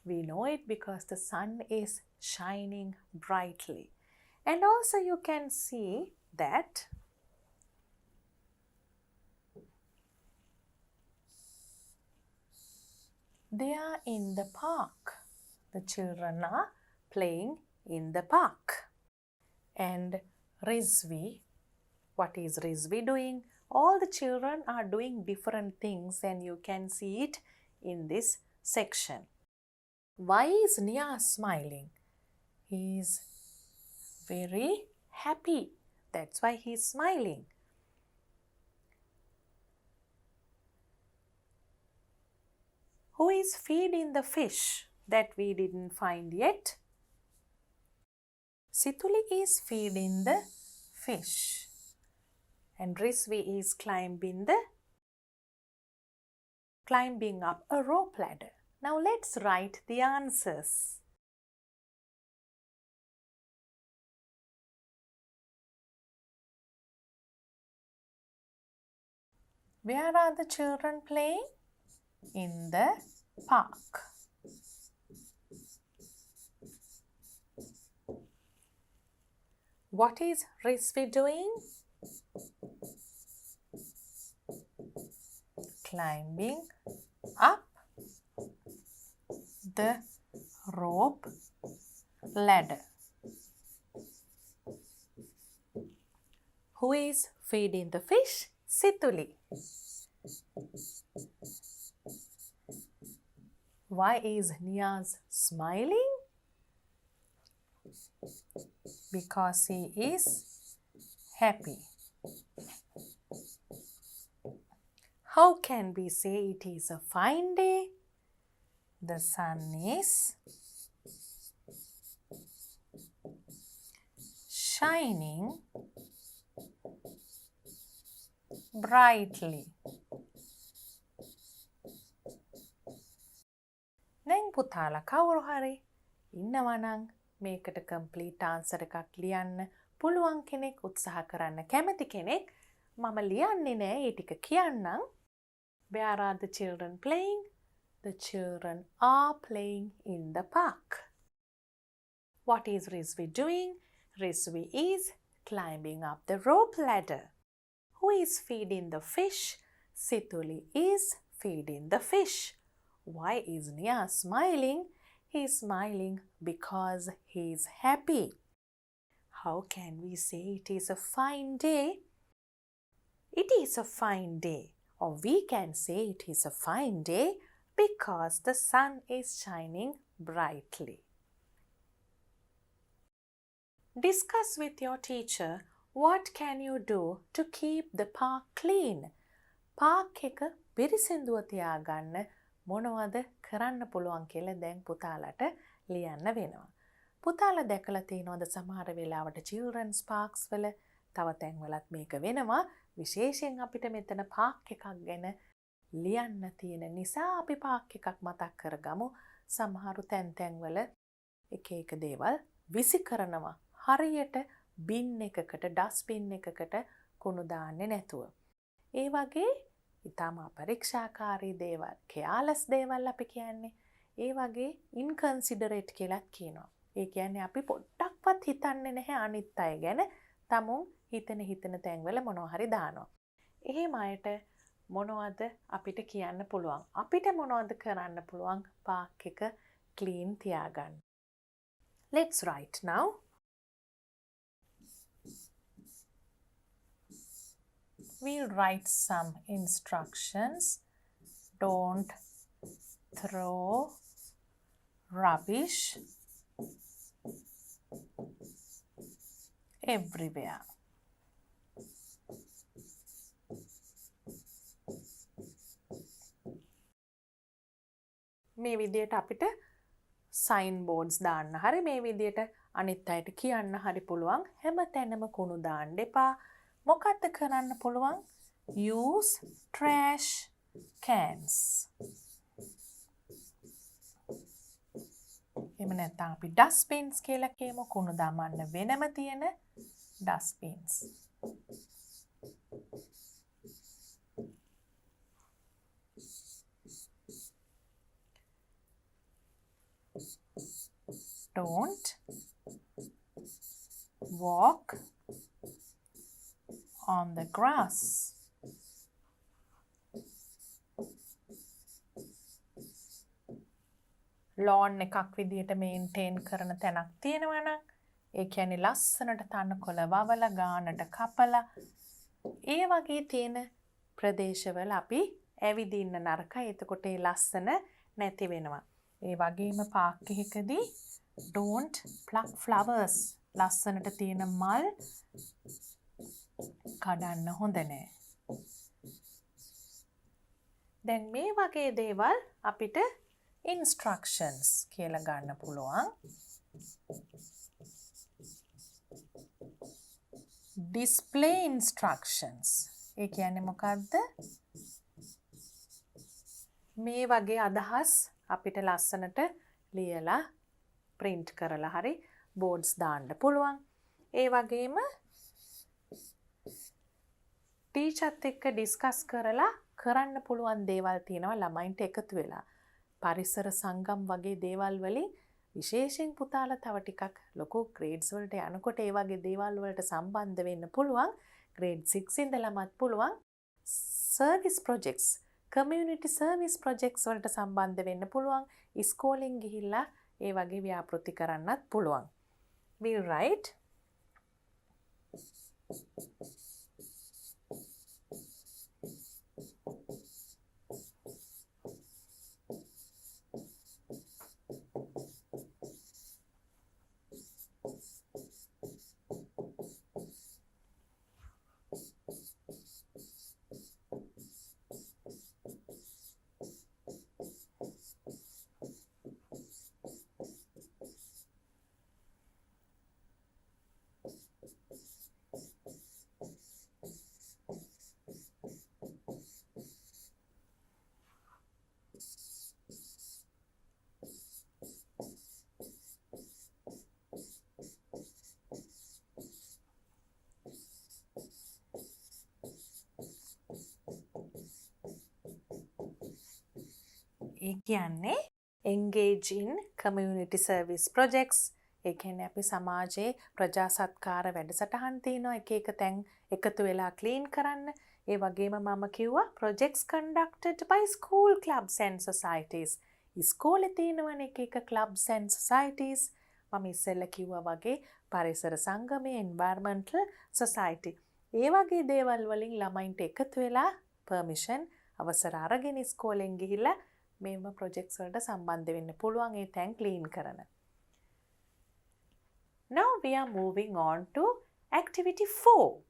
We know it because the sun is shining brightly. And also you can see that they are in the park. The children are playing in the park. And Rizvi, what is Rizvi doing? All the children are doing different things and you can see it in this section. Why is Nia smiling? He is very happy. That's why he is smiling. Who is feeding the fish? That we didn't find yet. Situli is feeding the fish. And Rizvi is climbing up a rope ladder. Now let's write the answers. Where are the children playing? In the park. What is Rizvi doing? Climbing up the rope ladder. Who is feeding the fish? Situli. Why is Niaz smiling? Because he is happy. How can we say it is a fine day? The sun is shining brightly. දැන් පුතාලා කවුරු හරි ඉන්නවා නම් මේකට complete answer එකක් ලියන්න පුළුවන් කෙනෙක් උත්සාහ කරන්න කැමති කෙනෙක් මම ලියන්නේ නෑ ඒ ටික කියන්නම්. Where are the children playing? The children are playing in the park. What is Rizvi doing? Rizvi is climbing up the rope ladder. Who is feeding the fish? Situli is feeding the fish. Why is Nia smiling? He is smiling because he is happy. How can we say it is a fine day? It is a fine day. Or we can say it is a fine day because the sun is shining brightly. Discuss with your teacher what can you do to keep the park clean. Park එක පිරිසිදුව තියාගන්න මොනවද කරන්න පුළුවන් කියලා දැන් පුතාලට ලියන්න වෙනවා. පුතාලා දැකලා තියෙනවද සමහර වෙලාවට children's parks වල තව තැන්වලත් මේක වෙනවා. විශේෂයෙන් අපිට මෙතන පාක් එකක් ගැන ලියන්න තියෙන නිසා අපි පාක් එකක් මතක් කරගමු. සමහරු තැන්වල එක එක දේවල් විසි කරනවා. හරියට බින් එකකට ඩස්බින් එකකට කුණු දාන්නේ නැතුව. ඒ වගේ ඊටම අපරීක්ෂාකාරී දේවල්, කෙයාලස් දේවල් අපි කියන්නේ. ඒ වගේ ඉන්කන්සිඩරේට් කියලාත් කියනවා. ඒ කියන්නේ අපි පොඩ්ඩක්වත් හිතන්නේ නැහැ අනිත් අය ගැන. තමුන් හිතන තැන්වල මොනවා හරි දානවා. එහෙම අයට මොනවද අපිට කියන්න පුළුවන්? අපිට මොනවද කරන්න පුළුවන් පාක් එක ක්ලීන් තියාගන්න? Let's write now. We'll write some instructions. Don't throw rubbish everywhere. මේ විදියට අපිට සයින් බෝඩ්ස් දාන්න හරි මේ විදියට අනිත් අයට කියන්න හරි පුළුවන්. හැම තැනම කුණු දාන්න එපා. මොකක්ද කරන්න පුළුවන්? Use trash cans. එහෙම නැත්නම් අපි dustbins කියලා කියමු. කුණු දාමන්න වෙනම තියෙන dustbins. Don't walk on the grass. lawn එකක් විදියට මේන්ටේන් කරන තැනක් තියෙනවා නම් ඒ කියන්නේ ලස්සනට තනකොළ වවලා ගානට කපලා ඒ වගේ තියෙන ප්‍රදේශවල අපි ඇවිදින්න නරකයි. එතකොට ඒ ලස්සන නැති වෙනවා. ඒ වගේම පාක් එකකදී don't pluck flowers. ලස්සනට තියෙන මල් කඩන්න හොඳ නෑ. දැන් මේ වගේ දේවල් අපිට instructions කියලා ගන්න පුළුවන්. display instructions. ඒ කියන්නේ මොකක්ද? මේ වගේ අදහස් අපිට ලස්සනට ලියලා print කරලා හරි boards දාන්න පුළුවන්. ඒ වගේම ටීචර්ත් එක්ක ඩිස්කස් කරලා කරන්න පුළුවන් දේවල් තියෙනවා ළමයින්ට එකතු වෙලා. පරිසර සංගම් වගේ දේවල් වලින් විශේෂයෙන් පුතාලා තව ටිකක් ලොකු ග්‍රේඩ්ස් වලට යනකොට ඒ වගේ දේවල් වලට සම්බන්ධ වෙන්න පුළුවන්. ග්‍රේඩ් 6 ඉඳලමත් පුළුවන්. Service projects, community service projects වලට සම්බන්ධ වෙන්න පුළුවන්. ඉස්කෝලෙන් ගිහිල්ලා ඒ වගේ ව්‍යාපෘති කරන්නත් පුළුවන්. We'll write ඒ කියන්නේ engage in community service projects. ඒ කියන්නේ අපි සමාජයේ ප්‍රජා සත්කාර වැඩසටහන් තියෙනවා එක එක තැන් එකතු වෙලා ක්ලීන් කරන්න. ඒ වගේම මම කිව්වා projects conducted by school clubs and societies. ඉස්කෝලේ තියෙනවනේ එක එක clubs and societies. මම ඉස්සෙල්ලා කිව්වා වගේ පරිසර සංගමයේ environmental society. ඒ වගේ දේවල් වලින් ළමයින්ට එකතු වෙලා permission අවසර අරගෙන ඉස්කෝලෙන් ගිහිල්ලා මේව projects වලට සම්බන්ධ වෙන්න පුළුවන් ඒ තැන් ක්ලීන් කරන. Now we are moving on to activity 4.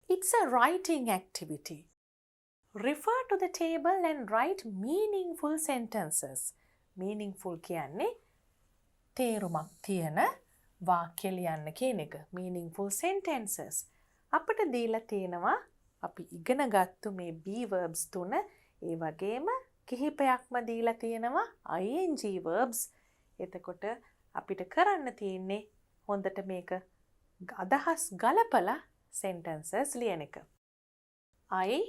It's a writing activity. Refer to the table and write meaningful sentences. Meaningful කියන්නේ තේරුමක් තියෙන වාක්‍ය ලියන්න කියන එක. Meaningful sentences. අපිට දීලා තියෙනවා අපි ඉගෙන ගත්තු මේ be verbs තුන ඒ වගේම කිහිපයක්ම දීලා තියෙනවා ing verbs. එතකොට අපිට කරන්න තියෙන්නේ හොඳට මේක අදහස් ගලපලා sentences ලියන එක. I,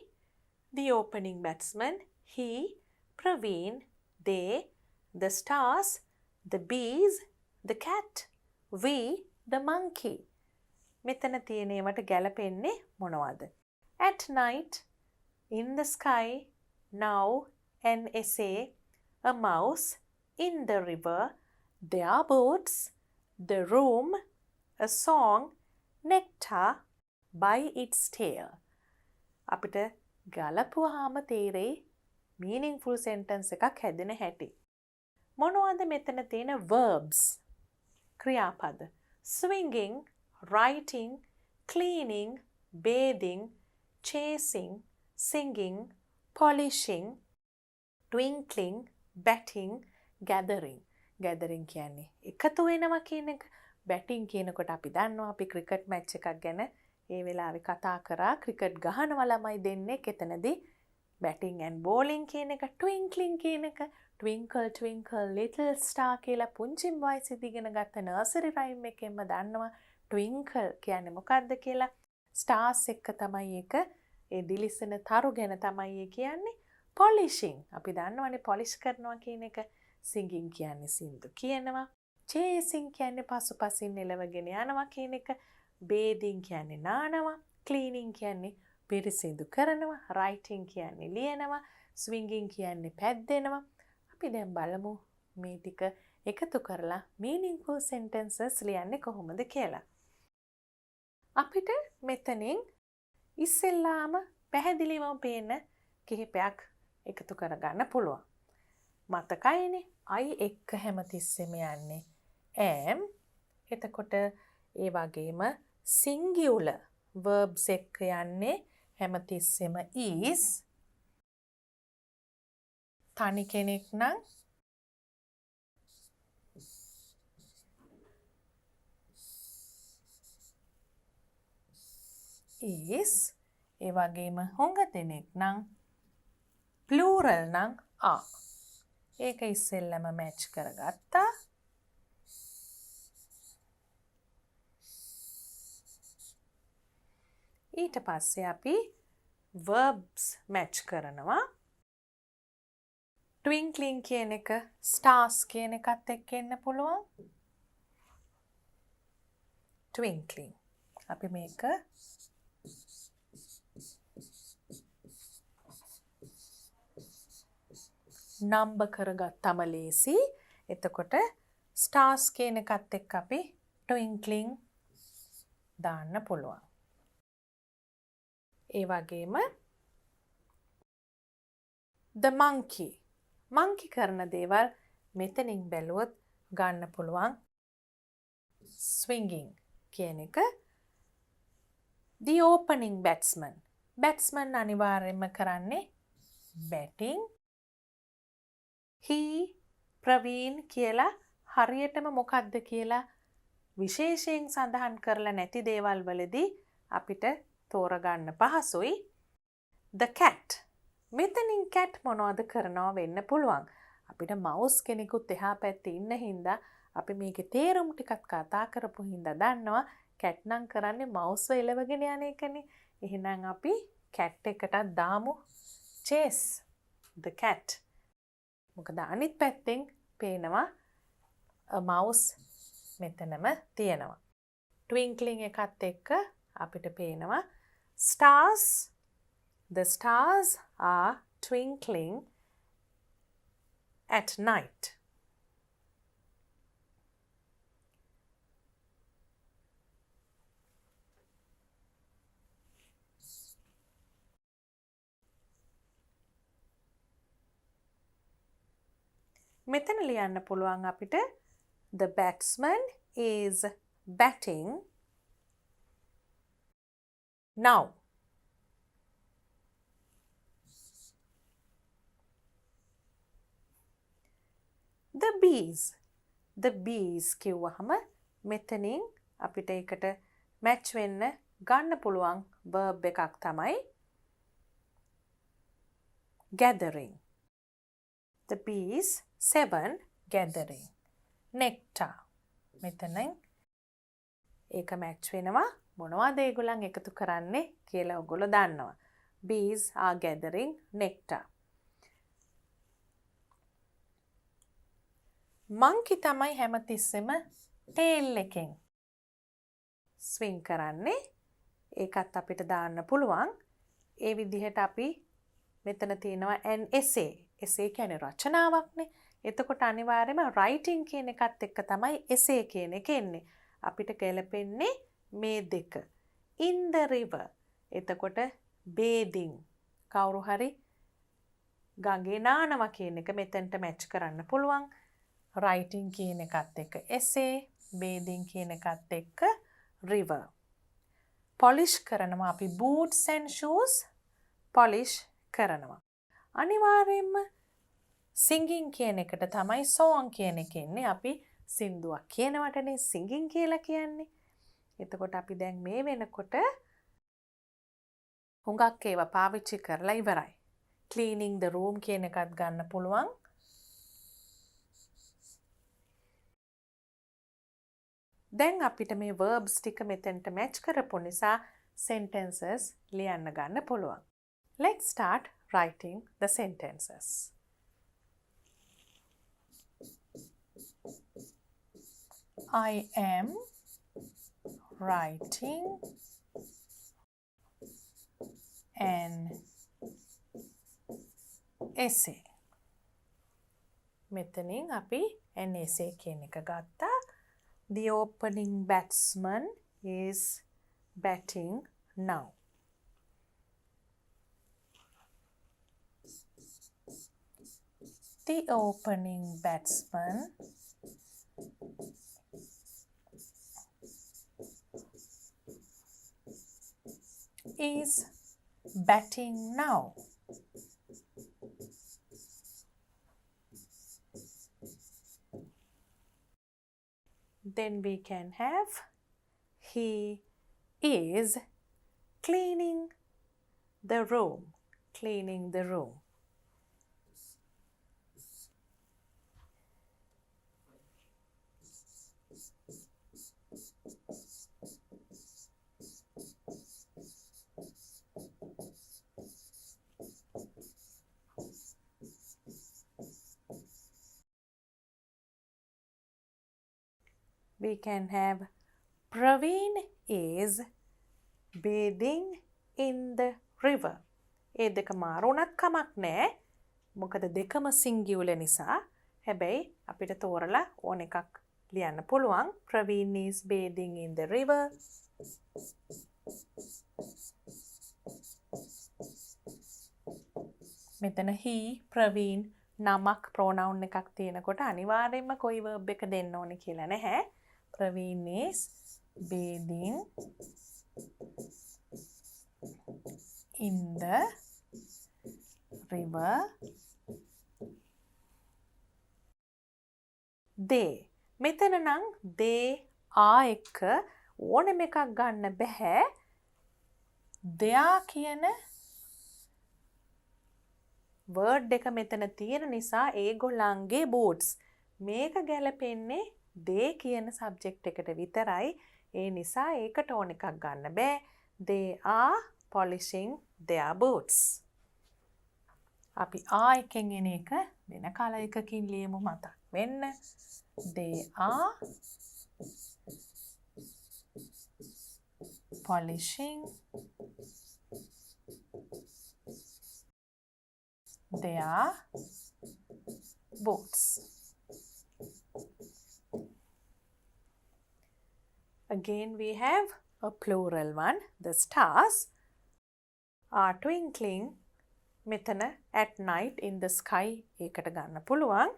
the opening batsman, he, Praveen, they, the stars, the bees, the cat, we, the monkey. මෙතන තියෙන ඒවට ගැලපෙන්නේ මොනවද? At night, in the sky, now, an essay, a mouse, in the river, their boats, the room, a song, nectar, by its tail. අපිට ගලපුවාම තේරෙයි meaningful sentence එකක් හැදෙන හැටි. මොනවද මෙතන තියෙන verbs? ක්‍රියාපද. swinging, writing, cleaning, bathing, chasing, singing, polishing, twinkling, batting, gathering. gathering කියන්නේ එකතු වෙනවා කියන එක. batting කියනකොට අපි දන්නවා අපි ක්‍රිකට් මැච් එකක් ගැන ඒ වෙලාවේ කතා කරා. ක්‍රිකට් ගහනවා ළමයි දෙන්නේ එතනදී batting and bowling කියන එක. twinkling කියන එක twinkle twinkle little star කියලා පුංචිම වයසේදී ඉගෙන ගත්ත nursery rhyme එකෙන්ම දන්නවා twinkle කියන්නේ මොකක්ද කියලා. stars එක්ක තමයි ඒක ඒ දිලිසෙන තරු ගැන තමයි ඒ කියන්නේ. polishing අපි දන්නවනේ polish කරනවා කියන එක. singing කියන්නේ සින්දු කියනවා. chasing කියන්නේ පසුපසින් එළවගෙන යනවා කියන එක. bathing කියන්නේ නානවා. cleaning කියන්නේ පිරිසිදු කරනවා. writing කියන්නේ ලියනවා. swinging කියන්නේ පැද්දෙනවා. අපි දැන් බලමු මේ ටික එකතු කරලා meaningful sentences ලියන්නේ කොහොමද කියලා. අපිට මෙතනින් ඉස්සෙල්ලාම පැහැදිලිවම පේන කිහිපයක් එකතු කරගන්න පුළුවන්. මතකයිනේ I එක්ක හැමතිස්සෙම යන්නේ am. එතකොට ඒ වගේම singular verbs එක්ක යන්නේ හැමතිස්සෙම is. තනි කෙනෙක් නම් is. ඒ වගේම හුඟ දෙනෙක් නම් plural නම් are. ඒක ඉස්සෙල්ලම මැච් කරගත්තා. ඊට පස්සේ අපි verbs මැච් කරනවා. twinkling කියන එක stars කියන එකත් එක්ක එන්න පුළුවන්. twinkling. අපි මේක නම්බර් කරගත්තම ලේසි. එතකොට stars කියන එකත් එක්ක අපි twinkling දාන්න පුළුවන්. ඒ වගේම the monkey. monkey කරන දේවල් මෙතනින් බැලුවොත් ගන්න පුළුවන්. swinging කියන එක. the opening batsman. batsman අනිවාර්යයෙන්ම කරන්නේ batting. he, Praveen කියලා හරියටම මොකක්ද කියලා විශේෂයෙන් සඳහන් කරලා නැති දේවල් වලදී අපිට තෝරගන්න පහසුයි. the cat. මෙතනින් cat මොනවද කරනවා වෙන්න පුළුවන්. අපිට mouse කෙනෙකුත් එහා පැත්තේ ඉන්න හින්දා අපි මේකේ තේරුම් ටිකක් කතා කරපු හින්දා දන්නවා cat නම් කරන්නේ mouse එලවගෙන යන එකනේ. එහෙනම් අපි cat එකටත් දාමු chase the cat. මොකද අනිත් පැත්තෙන් පේනවා mouse මෙතනම තියෙනවා. twinkling එකත් එක්ක අපිට පේනවා stars. the stars are twinkling at night. මෙතන ලියන්න පුළුවන් අපිට the batsman is batting now. the bees. the bees කිව්වහම මෙතනින් අපිට ඒකට මැච් වෙන්න ගන්න පුළුවන් verb එකක් තමයි gathering. the bees 7 gathering. nectar. මෙතනින් ඒක මැච් වෙනවා මොනවද ඒගොල්ලන් එකතු කරන්නේ කියලා ඔයගොල්ලෝ දන්නවා. Bees are gathering nectar. monkey තමයි හැමතිස්සෙම tail එකෙන් swing කරන්නේ. ඒකත් අපිට දාන්න පුළුවන්. ඒ විදිහට අපි මෙතන තියෙනවා an essay. essay කියන්නේ රචනාවක්නේ. එතකොට අනිවාර්යයෙන්ම writing කියන එකත් එක්ක තමයි essay කියන එක එන්නේ. අපිට ගැලපෙන්නේ මේ දෙක. in the river. එතකොට bathing. කවුරු හරි ගඟේ නානවා කියන එක මෙතනට මැච් කරන්න පුළුවන්. writing කියන එකත් එක්ක essay, bathing කියන එකත් එක්ක river. polish කරනවා අපි boots and shoes polish කරනවා. අනිවාර්යයෙන්ම singing කියන එකට තමයි song කියන එක එන්නේ. අපි සින්දුවක් කියනවටනේ singing කියලා කියන්නේ. එතකොට අපි දැන් මේ වෙනකොට හුඟක් ඒවා පාවිච්චි කරලා ඉවරයි. cleaning the room කියන එකත් ගන්න පුළුවන්. දැන් අපිට මේ verbs ටික මෙතෙන්ට match කරපු නිසා sentences ලියන්න ගන්න පුළුවන්. Let's start writing the sentences. I am writing an essay. මෙතනින් අපි an essay කියන එක ගත්තා. The opening batsman is batting now. The opening batsman is batting now. Then we can have he is cleaning the room. Cleaning the room. We can have Praveen is bathing in the river. ඒ දෙක මාරුණත් කමක් නෑ. මොකද දෙකම singular නිසා. හැබැයි අපිට තෝරලා ඕන එකක් ලියන්න පුළුවන්. Praveen is bathing in the river. මෙතන he, Praveen නමක් pronoun එකක් තියෙනකොට අනිවාර්යයෙන්ම කොයි verb එක දෙන්න ඕනේ කියලා නැහැ. Praveen is bathing in the river. They. මෙතන නම් they are එක ඕනෙම එකක් ගන්න බෑ. their කියන word එක මෙතන තියෙන නිසා ඒගොල්ලන්ගේ boots. මේක ගැලපෙන්නේ they කියන subject එකට විතරයි. ඒ නිසා ඒකට ඕන එකක් ගන්න බෑ. They are polishing their boots. අපි are එකෙන් එන එක වෙන කල එකකින් ලියමු මතක් වෙන්න. They are polishing their boots. Again we have a plural one. The stars are twinkling මෙතන at night in the sky ඒකට ගන්න පුළුවන්.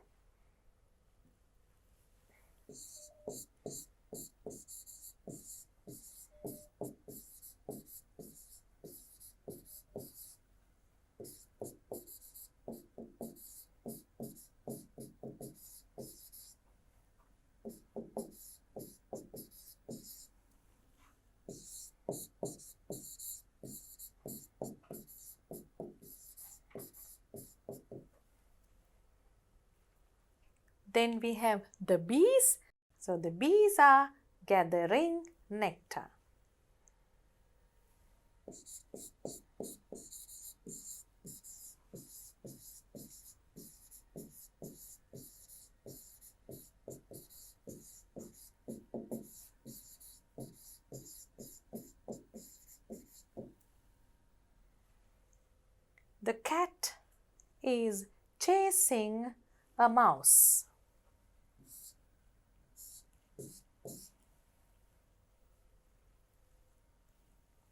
Then we have the bees. So the bees are gathering nectar. The cat is chasing a mouse.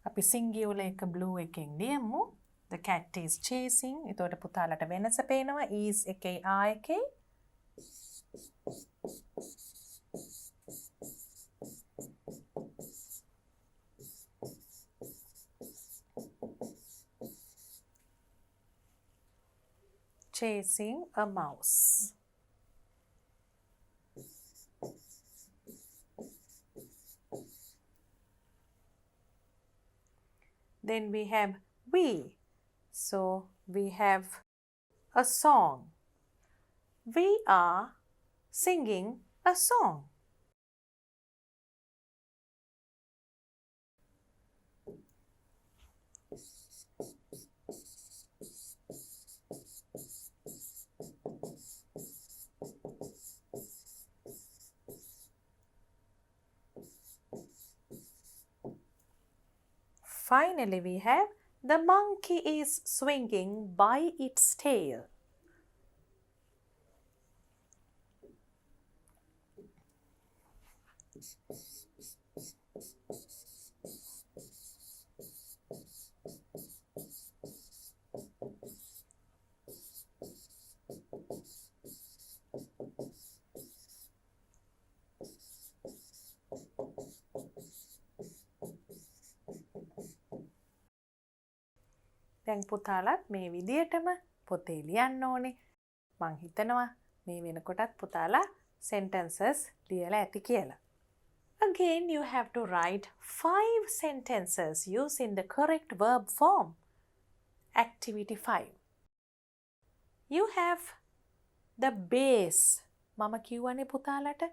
අපි සිංගියුල එක blue එකෙන් ලියමු. The cat is chasing. එතකොට පුතාලට වෙනස පේනවා. is එකේ are එකේ. Chasing a mouse. Then we have we. So we have a song. We are singing a song. Finally, we have the monkey is swinging by its tail. දැන් පුතාලත් මේ විදියටම පොතේ ලියන්න ඕනේ. මං හිතනවා මේ වෙනකොටත් පුතාලා sentences ලියලා ඇති කියලා. Again, you have to write 5 sentences using the correct verb form. Activity 5. You have the base. මම කියවනේ පුතාලට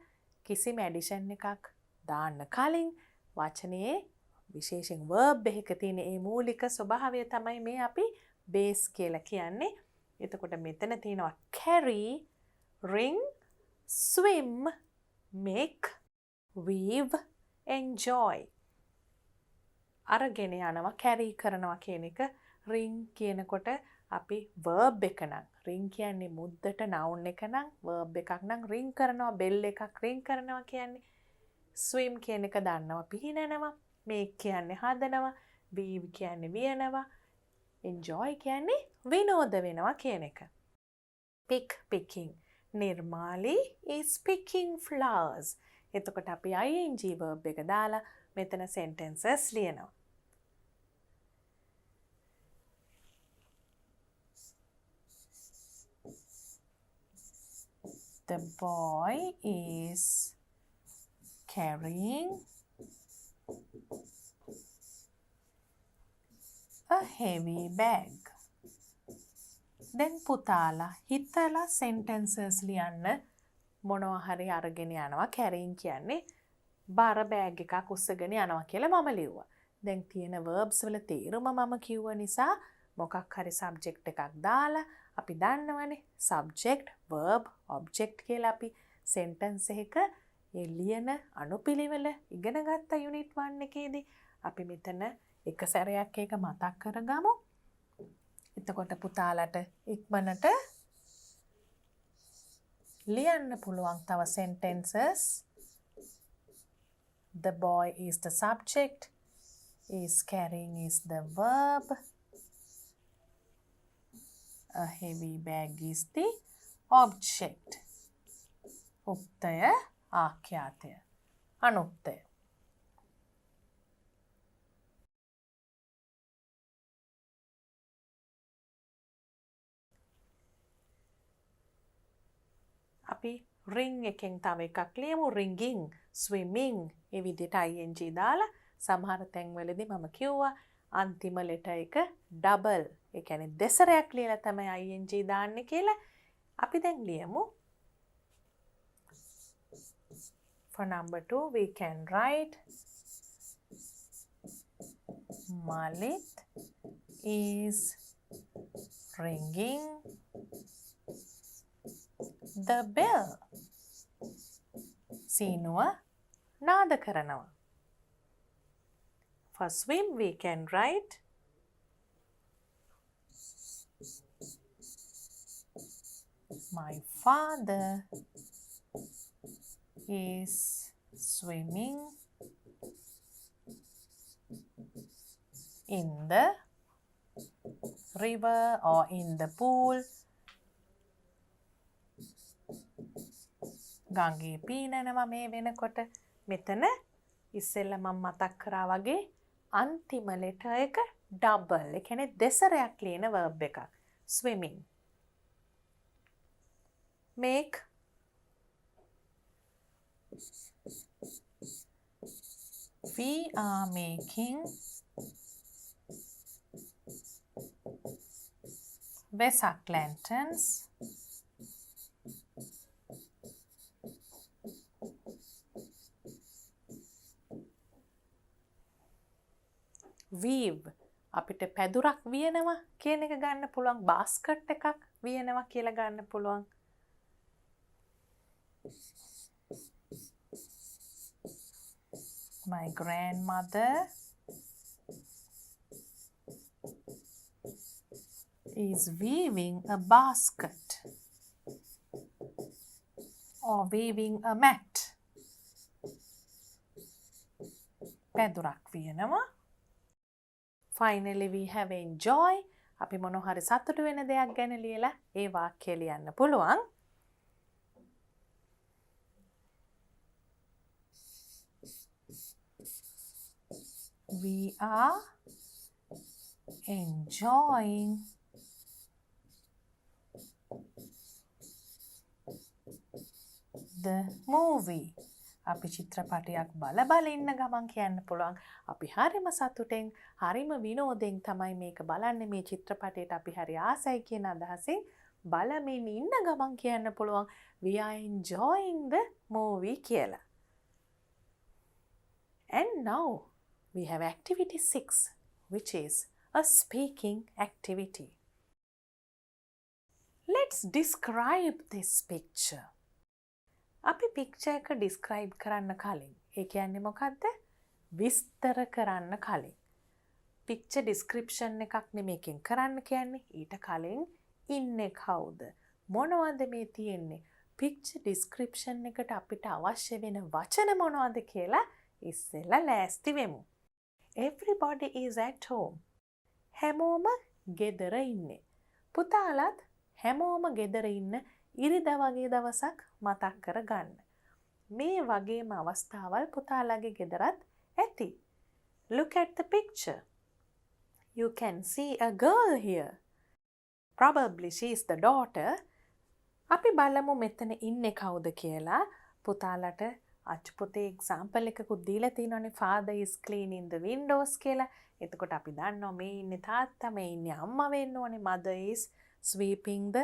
කිසිම addition එකක් දාන්න කලින් වචනේ විශේෂයෙන් verb එකක තියෙන ඒ මූලික ස්වභාවය තමයි මේ අපි base කියලා කියන්නේ. එතකොට මෙතන තියෙනවා carry, ring, swim, make, weave, enjoy. අරගෙන යනවා carry කරනවා කියන එක. ring කියනකොට අපි verb එක නම් ring කියන්නේ මුද්දට noun එක නම් verb එකක් නම් ring කරනවා bell එකක් ring කරනවා කියන්නේ. swim කියන එක දන්නවා පිහිනනවා. make කියන්නේ හදනවා, weave කියන්නේ වියනවා, enjoy කියන්නේ විනෝද වෙනවා කියන එක. pick, picking. නිර්මාලි is picking flowers. එතකොට අපි ing verb එක දාලා මෙතන sentences ලියනවා. The boy is carrying a heavy bag. දැන් පුතාලා හිතලා sentences ලියන්න මොනවා හරි අරගෙන යනවා. carrying කියන්නේ බර බෑග් එකක් උස්සගෙන යනවා කියලා මම ලිව්වා. දැන් තියෙන verbs වල තේරුම මම කිව්ව නිසා මොකක් හරි subject එකක් දාලා අපි දන්නවනේ subject, verb, object කියලා අපි sentence එක ඒ ලියන අනුපිළිවෙල ඉගෙන ගත්ත unit 1 එකේදී අපි මෙතන එක සැරයක් ඒක මතක් කරගමු. එතකොට පුතාලට ඉක්මනට ලියන්න පුළුවන් තව sentences. The boy is the subject, is carrying is the verb, a heavy bag is the object. උක්තය, ආඛ්‍යාතය, අනුක්තය. අපි ring එකෙන් තව එකක් ලියමු. ringing, swimming ඒ විදිහට ing දාලා සමහර තැන්වලදී මම කිව්වා අන්තිම letter එක double. ඒ කියන්නේ දෙසරයක් ලියලා තමයි ing දාන්නේ කියලා. අපි දැන් ලියමු. For number 2 we can write Malit is ringing the bell. සීනුව නාද කරනවා. For swim we can write my father is swimming in the river or in the pool. ගඟේ පීනනවා මේ වෙනකොට. මෙතන ඉස්සෙල්ලා මම මතක් කරා වගේ අන්තිම ලෙටර් එක ඩබල්. ඒ කියන්නේ දෙසරයක් ලියන verb එකක්. swimming. make we are making Vesak lanterns weave අපිට පැදුරක් වියනවා කියන එක ගන්න පුළුවන්. basket එකක් වියනවා කියලා ගන්න පුළුවන්. My grandmother is weaving a basket or weaving a mat. පැදුරක් වියනවා. Finally we have enjoy. අපි මොනවා හරි සතුටු වෙන දෙයක් ගැන ලියලා ඒ වාක්‍යය ලියන්න පුළුවන්. We are enjoying the movie. අපි චිත්‍රපටයක් බල ඉන්න ගමන් කියන්න පුළුවන් අපි හරිම සතුටෙන් හරිම විනෝදෙන් තමයි මේක බලන්නේ. මේ චිත්‍රපටයට අපි හරි ආසයි කියන අදහසින් බලමින් ඉන්න ගමන් කියන්න පුළුවන් we are enjoying the movie කියලා. And now we have activity 6, which is a speaking activity. Let's describe this picture. අපි picture එක describe කරන්න කලින්, ඒ කියන්නේ මොකද්ද? විස්තර කරන්න කලින්. picture description එකක් නෙමේකින් කරන්න කියන්නේ. ඊට කලින් ඉන්නේ කවුද? මොනවද මේ තියෙන්නේ? picture description එකට අපිට අවශ්‍ය වෙන වචන මොනවද කියලා ඉස්සෙල්ලා ලෑස්ති වෙමු. Everybody is at home. හැමෝම ගෙදර ඉන්නේ. පුතාලත් හැමෝම ගෙදර ඉන්න ඉරිදා වගේ දවසක් මතක් කරගන්න. මේ වගේම අවස්ථාවල් පුතාලගේ ගෙදරත් ඇති. Look at the picture. You can see a girl here. Probably she is the daughter. අපි බලමු මෙතන ඉන්නේ කවුද කියලා. පුතාලට අච්චුපොතේ එක්සැම්පල් එකකුත් දීලා තියෙනවානේ father is cleaning the windows කියලා. එතකොට අපි දන්නවා මේ ඉන්නේ තාත්තා, මේ ඉන්නේ අම්මා වෙන්න ඕනේ. mother is sweeping the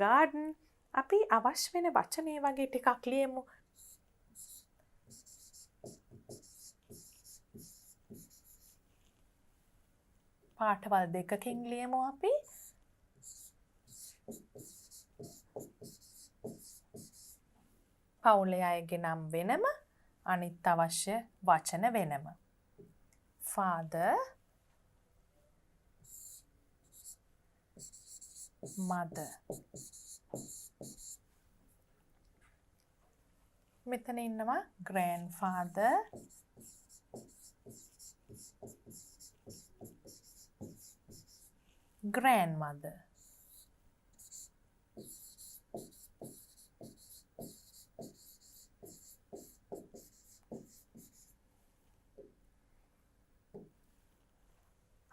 garden. අපි අවශ්‍ය වෙන වචන ඒ වගේ ටිකක් ලියමු. පාඨවල දෙකකින් ලියමු අපි. පවුලේ අයගේ නම් වෙනම, අනිත් අවශ්‍ය වචන වෙනම. Father, mother. මෙතන ඉන්නවා grandfather, grandmother.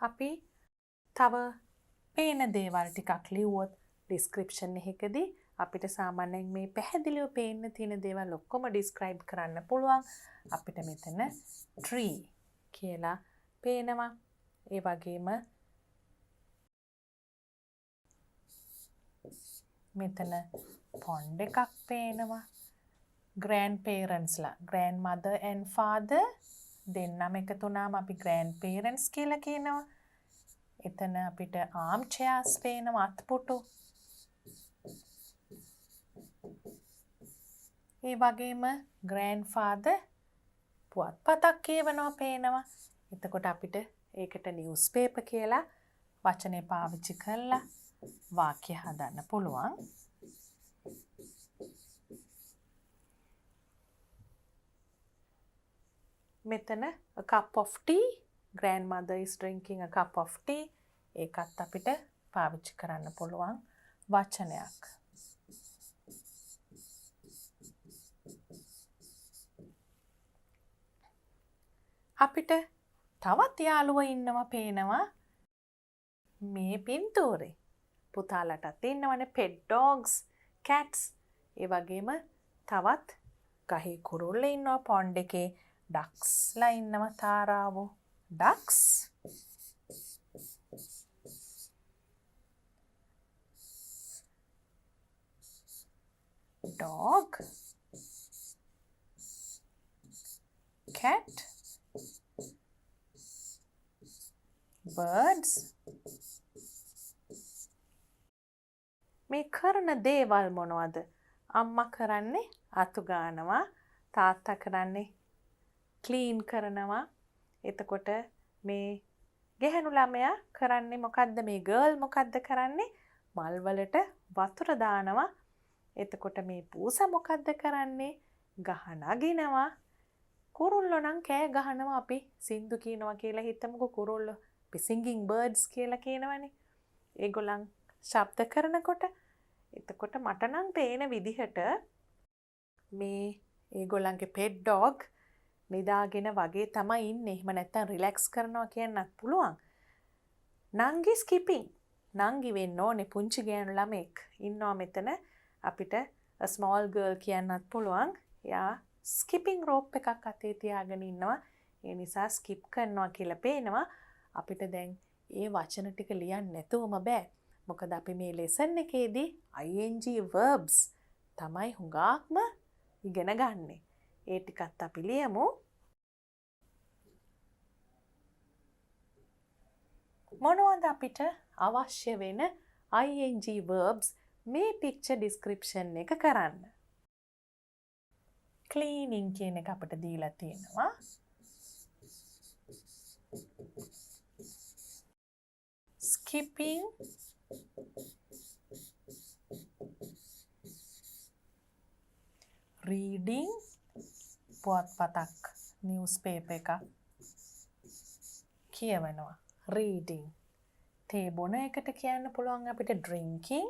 අපි තව පේන දේවල් ටිකක් ලිව්වොත් description එකකදී අපිට සාමාන්‍යයෙන් මේ පැහැදිලිව පේන්න තියෙන දේවල් ඔක්කොම describe කරන්න පුළුවන්. අපිට මෙතන tree කියලා පේනවා. ඒ වගේම මෙතන pond එකක් පේනවා. grandparents ලා, grandmother and father දෙන්නම එකතු වුණාම අපි ග්‍රෑන්ඩ් පේරන්ට්ස් කියලා කියනවා. එතන අපිට ආම් චෙයාර්ස් පේනවා, අත්පුටු. ඒ වගේම ග්‍රෑන්ඩ් ෆාදර් පුවත්පතක් කියවනවා පේනවා. එතකොට අපිට ඒකට නිවුස් පේපර් කියලා වචනේ පාවිච්චි කරලා වාක්‍ය හදන්න පුළුවන්. මෙතන a cup of tea, grandmother is drinking a cup of tea. ඒකත් අපිට පාවිච්චි කරන්න පුළුවන් වචනයක්. අපිට තවත් යාළුවෝ ඉන්නවා පේනවා මේ පින්තූරේ. පුතාලටත් ඉන්නවනේ pet dogs, cats. ඒ වගේම තවත් ගහේ කුරුල්ලෝ ඉන්නවා pond එකේ. ducksලා ඉන්නවා තාරාවෝ. ducks. dog. cat. birds. මේ කරන දේවල් මොනවද? අම්මා කරන්නේ අතු ගානවා, තාත්තා කරන්නේ ක්ලීන් කරනවා. එතකොට මේ ගැහැණු ළමයා කරන්නේ මොකද්ද? මේ ගර්ල් මොකද්ද කරන්නේ? මල් වලට වතුර දානවා. එතකොට මේ පූසා මොකද්ද කරන්නේ? ගහ නගිනවා. කුරුල්ලෝ නම් කෑ ගහනවා. අපි සින්දු කියනවා කියලා හිතමුකෝ. කුරුල්ලෝ අපි singing birds කියලා කියනවනේ. ඒගොල්ලන් ශබ්ද කරනකොට. එතකොට මට නම් පේන විදිහට මේ ඒගොල්ලන්ගේ pet dog නිදාගෙන වගේ තමයි ඉන්නේ. එහෙම නැත්නම් රිලැක්ස් කරනවා කියන්නත් පුළුවන්. නංගි ස්කිපින්. නංගි වෙන්න ඕනේ පුංචි ගෑනු ළමෙක්. ඉන්නවා මෙතන. අපිට a small girl කියන්නත් පුළුවන්. එයා ස්කිපින් රෝප් එකක් අතේ තියාගෙන ඉන්නවා. ඒ නිසා ස්කිප් කරනවා කියලා පේනවා. අපිට දැන් ඒ වචන ටික ලියන්න නැතුවම බෑ. මොකද අපි මේ ලෙසන් එකේදී ing verbs තමයි හුඟක්ම ඉගෙන ගන්නෙ. ඒ ටිකත් අපි ලියමු. මොනවද අපිට අවශ්‍ය වෙන ing verbs මේ picture description එක කරන්න? cleaning කියන එක අපිට දීලා තියෙනවා. skipping, reading, පුවත්පතක් newspaper එක කියවනවා. reading. තේ බොන එකට කියන්න පුළුවන් අපිට drinking.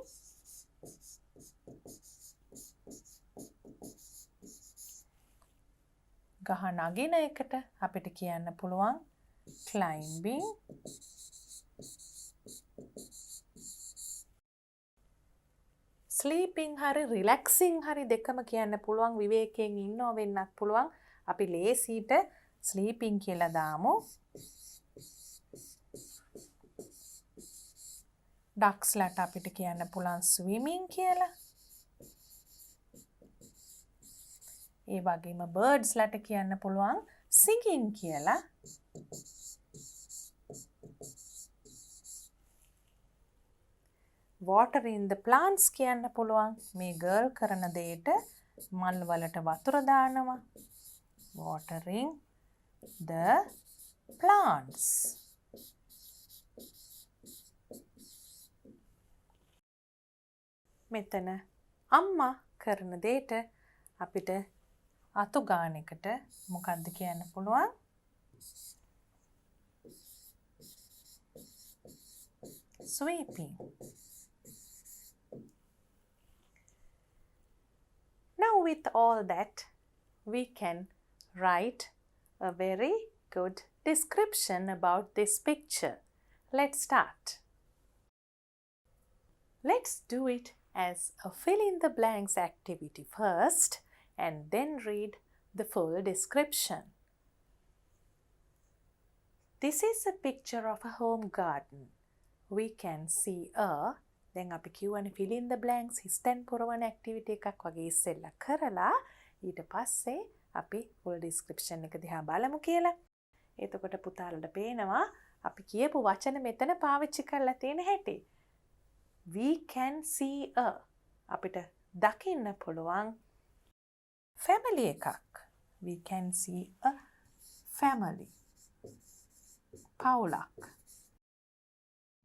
ගහ නගින එකට අපිට කියන්න පුළුවන් climbing. ස්ලීපින් හරි රිලැක්සින් හරි දෙකම කියන්න පුළුවන්. විවේකයෙන් ඉන්නව වෙන්නත් පුළුවන්. අපි ලේසියට ස්ලීපින් කියලා දාමු. ඩක්ස්ලට අපිට කියන්න පුළුවන් ස්විමින් කියලා. ඒ වගේම බර්ඩ්ස්ලට කියන්න පුළුවන් සිංගින් කියලා. watering the plants කියන්න පුළුවන්. මේ ගර්ල් කරන දෙයට මල් වලට වතුර දානවා. watering the plants. මෙතන අම්මා කරන දෙයට අපිට අතු ගාන එකට මොකක්ද කියන්න පුළුවන්? sweeping. Now with all that, we can write a very good description about this picture. Let's start. Let's do it as a fill in the blanks activity first and then read the full description. This is a picture of a home garden. We can see a දැන් අපි කියවනේ fill in the blanks හිස්තැන් පුරවන activity එකක් වගේ ඉස්සෙල්ලා කරලා ඊට පස්සේ අපි full description එක දිහා බලමු කියලා. එතකොට පුතාලට පේනවා අපි කියපු වචන මෙතන පාවිච්චි කරලා තියෙන හැටි. We can see a අපිට දකින්න පුළුවන් family එකක්. We can see a family. පවුලක්.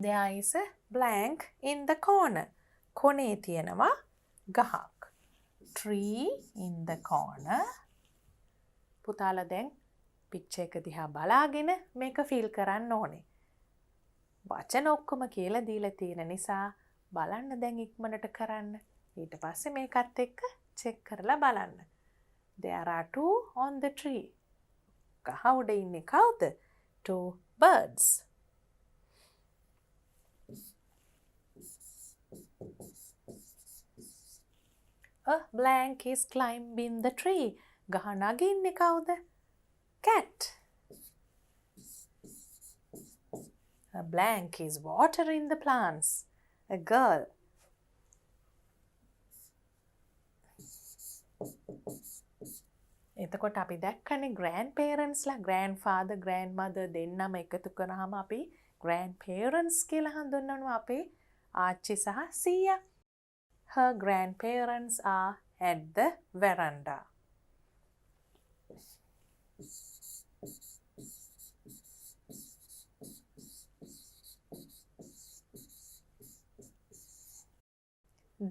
There is a blank in the corner. කොනේ තියෙනවා ගහක්. Tree in the corner. පුතාලා දැන් පික්චර් එක දිහා බලාගෙන මේක ෆීල් කරන්න ඕනේ. වචන ඔක්කොම කියලා දීලා තියෙන නිසා බලන්න දැන් ඉක්මනට කරන්න. ඊට පස්සේ මේකත් එක්ක චෙක් කරලා බලන්න. There are two on the tree. ගහ උඩ ඉන්නේ කවුද? Two birds. A blank is climbing the tree. ගහ නගින්නේ කවුද? Cat. A blank is watering the plants. A girl. එතකොට අපි දැක්කනේ grandparents ලා grandfather grandmother දෙන්නම එකතු කරාම අපි grandparents කියලා හඳුන්වනවා අපේ ආච්චි සහ සීයා. Her grandparents are at the veranda.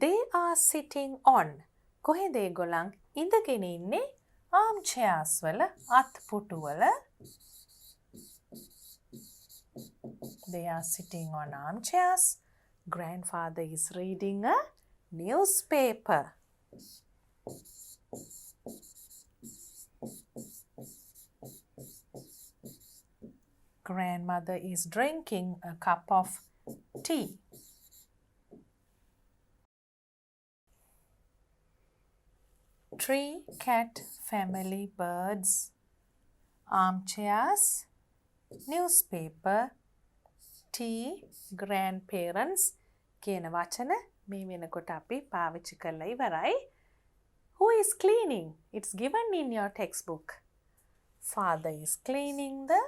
They are sitting on. කොහෙද ඒගොල්ලන් ඉඳගෙන ඉන්නේ? armchairs වල අත්පුටු වල. They are sitting on armchairs. Grandfather is reading a newspaper. Grandmother is drinking a cup of tea. Tree, cat, family, birds, armchairs, newspaper, tea, grandparents කියන වචන මේ වෙනකොට අපි පාවිච්චි කරලා ඉවරයි. Who is cleaning? It's given in your textbook. Father is cleaning the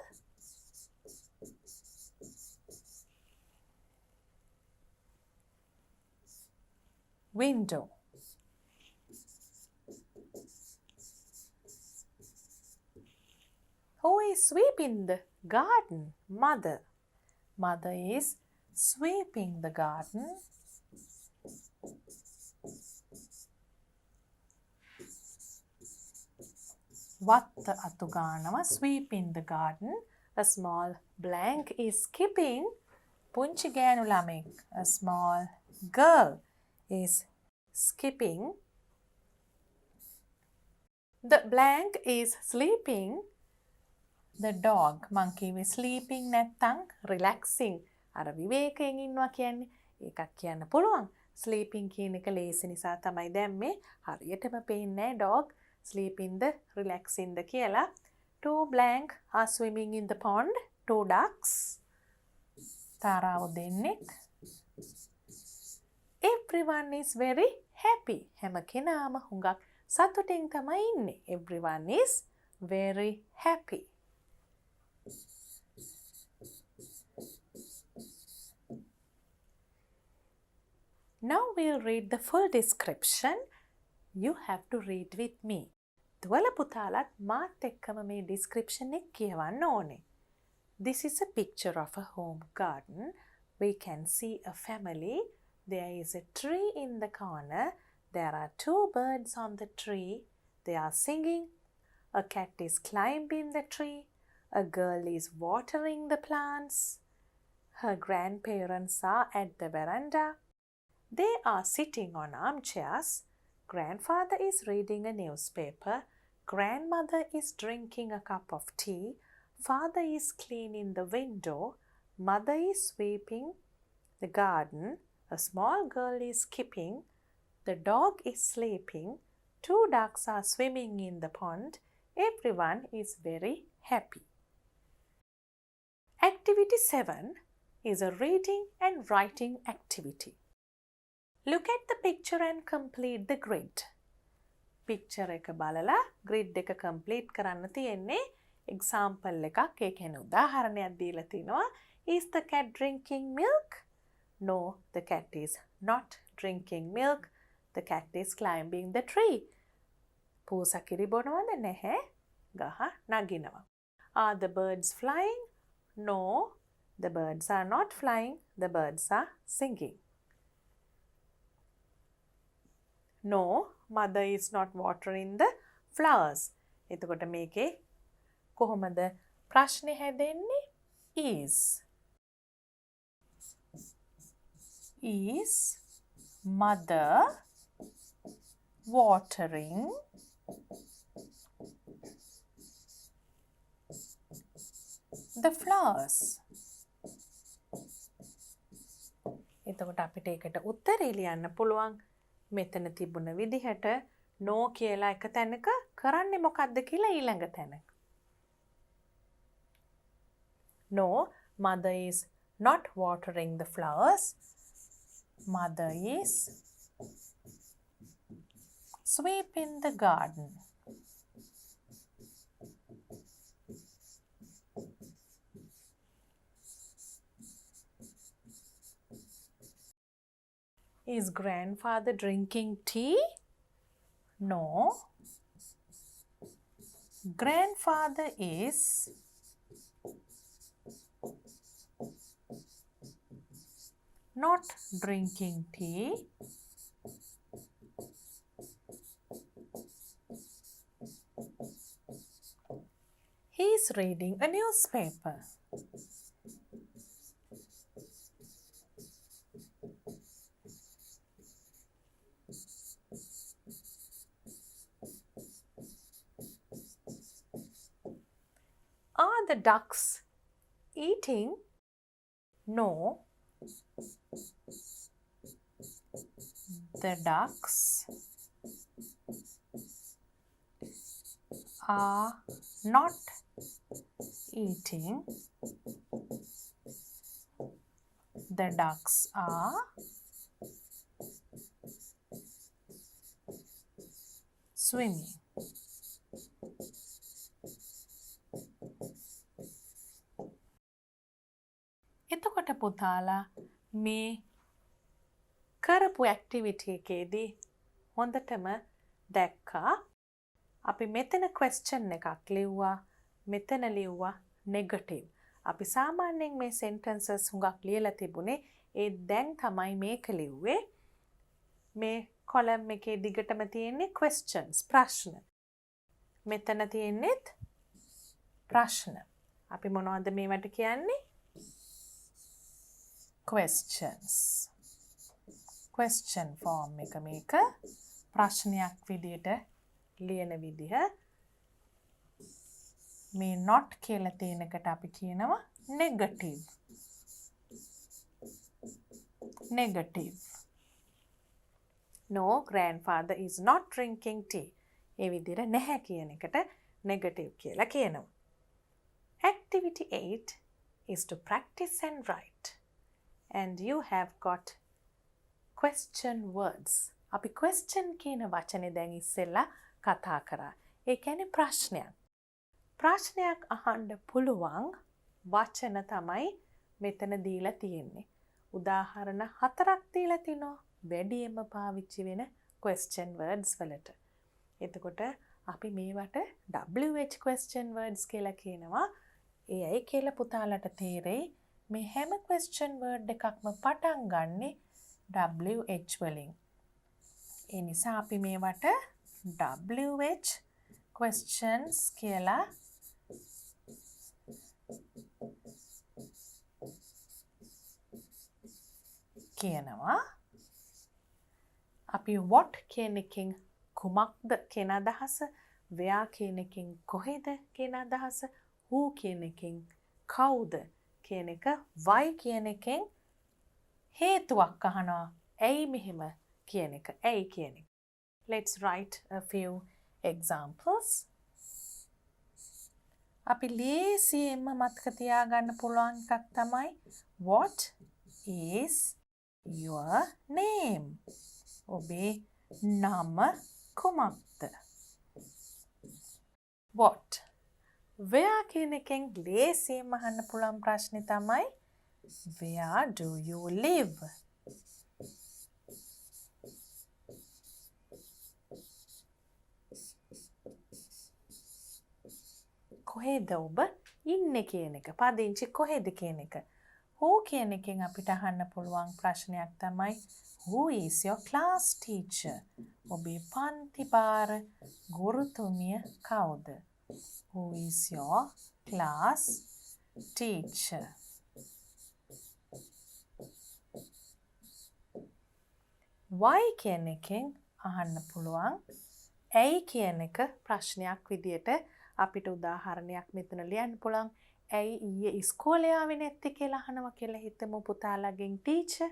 window. Who is sweeping the garden? Mother. Mother is sweeping the garden. වත්ත අතු ගානවා sweeping the garden. A small blank is skipping. පුංචි ගෑනු ළමෙක්. A small girl is skipping. The blank is sleeping. The dog. මං කිව්වේ sleeping නැත්තම් relaxing. අර විවේකයෙන් ඉන්නවා කියන්නේ. ඒකක් කියන්න පුළුවන්. sleeping කියන එක ලේසි නිසා තමයි දැම්මේ. හරියටම පේන්නේ නැහැ dog sleeping the relaxing the කියලා. Two blank are swimming in the pond. Two ducks. තාරාව දෙන්නෙක්. Everyone is very happy. හැම කෙනාම හුඟක් සතුටින් තමයි ඉන්නේ. Everyone is very happy. Now we'll read the full description. You have to read with me. දුවල පුතාලත් මාත් එක්කම මේ description එක කියවන්න ඕනේ. This is a picture of a home garden. We can see a family. There is a tree in the corner. There are two birds on the tree. They are singing. A cat is climbing the tree. A girl is watering the plants. Her grandparents are at the veranda. They are sitting on armchairs. Grandfather is reading a newspaper. Grandmother is drinking a cup of tea. Father is cleaning the window. Mother is sweeping the garden. A small girl is skipping. The dog is sleeping. Two ducks are swimming in the pond. Everyone is very happy. Activity 7 is a reading and writing activity. Look at the picture and complete the grid. picture එක බලලා grid එක complete කරන්න තියෙන්නේ. example එකක් ඒ කියන්නේ උදාහරණයක් දීලා තිනවා. Is the cat drinking milk? No, the cat is not drinking milk. The cat is climbing the tree. පූසා කිරි බොනවද? නැහැ. ගහ නගිනවා. Are the birds flying? No, the birds are not flying. The birds are singing. No, mother is not watering the flowers. එතකොට මේකේ කොහොමද ප්‍රශ්නේ හැදෙන්නේ? Is. Is mother watering the flowers? එතකොට අපිට ඒකට උත්තරේ ලියන්න පුළුවන්. මෙතන තිබුණ විදිහට no කියලා එක තැනක කරන්නේ මොකක්ද කියලා ඊළඟ තැන. No, mother is not watering the flowers. Mother is sweeping the garden. Is grandfather drinking tea? No. Grandfather is not drinking tea. He is reading a newspaper. Are the ducks eating? No. The ducks are not eating. The ducks are swimming. එතකොට පුතාලා මේ කරපු activity එකේදී හොඳටම දැක්කා අපි මෙතන question එකක් ලිව්වා මෙතන ලිව්වා නෙගටිව්. අපි සාමාන්‍යයෙන් මේ sentences හුඟක් ලියලා තිබුණේ ඒ දැන් තමයි මේක ලිව්වේ. මේ කොලම් එකේ දිගටම තියෙන්නේ questions ප්‍රශ්න. මෙතන තියෙන්නේත් ප්‍රශ්න. අපි මොනවද මේවට කියන්නේ? questions. question form එක මේක ප්‍රශ්නයක් විදියට ලියන විදිහ. මේ not කියලා තියෙන එකට අපි කියනවා negative. negative. No, grandfather is not drinking tea. ඒ විදිහට නැහැ කියන එකට negative කියලා කියනවා. Activity 8 is to practice and write. And you have got question words. අපි question කියන වචනේ දැන් ඉස්සෙල්ලා කතා කරා. ඒ කියන්නේ ප්‍රශ්නයක්. ප්‍රශ්නයක් අහන්න පුළුවන් වචන තමයි මෙතන දීලා තියෙන්නේ. උදාහරණ 4ක් දීලා තිනවා. වැඩියෙන්ම පාවිච්චි වෙන question words වලට. එතකොට අපි මේවට WH question words කියලා කියනවා. ඒ ඇයි කියලා පුතාලට තේරෙයි. මේ හැම question word එකක්ම පටන් ගන්නෙ WH වලින්. ඒ නිසා අපි මේවට WH questions කියලා කියනවා. අපි what කියන එකෙන් කුමක්ද කියන අදහස, where කියන එකෙන් කොහෙද කියන අදහස, who කියන එකෙන් කවුද කියන එක, why කියන එකෙන් හේතුවක් අහනවා. ඇයි මෙහෙම කියන එක, ඇයි කියන එක. Let's write a few examples. අපි ලේසියෙන්ම මතක තියාගන්න පුළුවන් එකක් තමයි what is your name? ඔබේ නම කුමක්ද? What? Where කියන එකෙන් ලේසියෙන්ම අහන්න පුළුවන් ප්‍රශ්නේ තමයි Where do you live? කොහෙද ඔබ ඉන්නේ කියන එක. පදිංචි කොහෙද කියන එක. Who කියන එකෙන් අපිට අහන්න පුළුවන් ප්‍රශ්නයක් තමයි Who is your class teacher? ඔබේ පන්ති පාර ගුරුතුමිය කවුද? Who is your class teacher? Why කියන එකෙන් අහන්න පුළුවන් ඇයි කියන එක ප්‍රශ්නයක් විදියට අපිට උදාහරණයක් මෙතන ලියන්න පුළුවන්. ඇයි ඊයේ ඉස්කෝලේ ආවේ නැත්තේ කියලා අහනවා කියලා හිතමු පුතාලගෙන් teacher.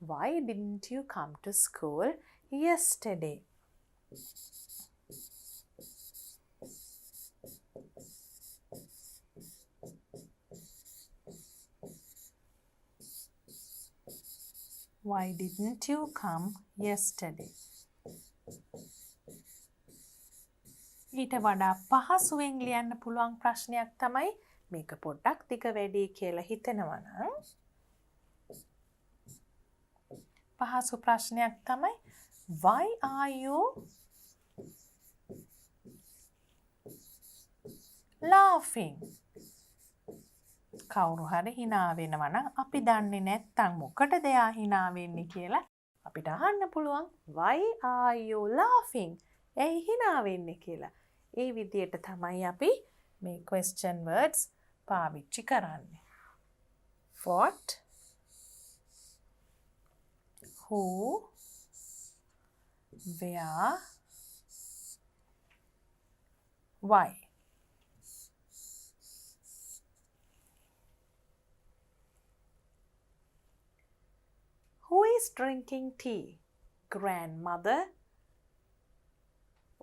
Why didn't you come to school yesterday? Why didn't you come yesterday? ඊට වඩා පහසුවෙන් ලියන්න පුළුවන් ප්‍රශ්නයක් තමයි මේක පොඩ්ඩක් ටික වැඩි කියලා හිතෙනවා නම් පහසු ප්‍රශ්නයක් තමයි Why are you laughing? කවුරු හරි hina වෙනවා නම් අපි දන්නේ නැත්තම් මොකටද එයා hina වෙන්නේ කියලා අපිට අහන්න පුළුවන් Why are you laughing? ඇයි hina වෙන්නේ කියලා. ඒ විදියට තමයි අපි මේ question words පාවිච්චි කරන්නේ. What? Who? Where? Why? Who is drinking tea? Grandmother?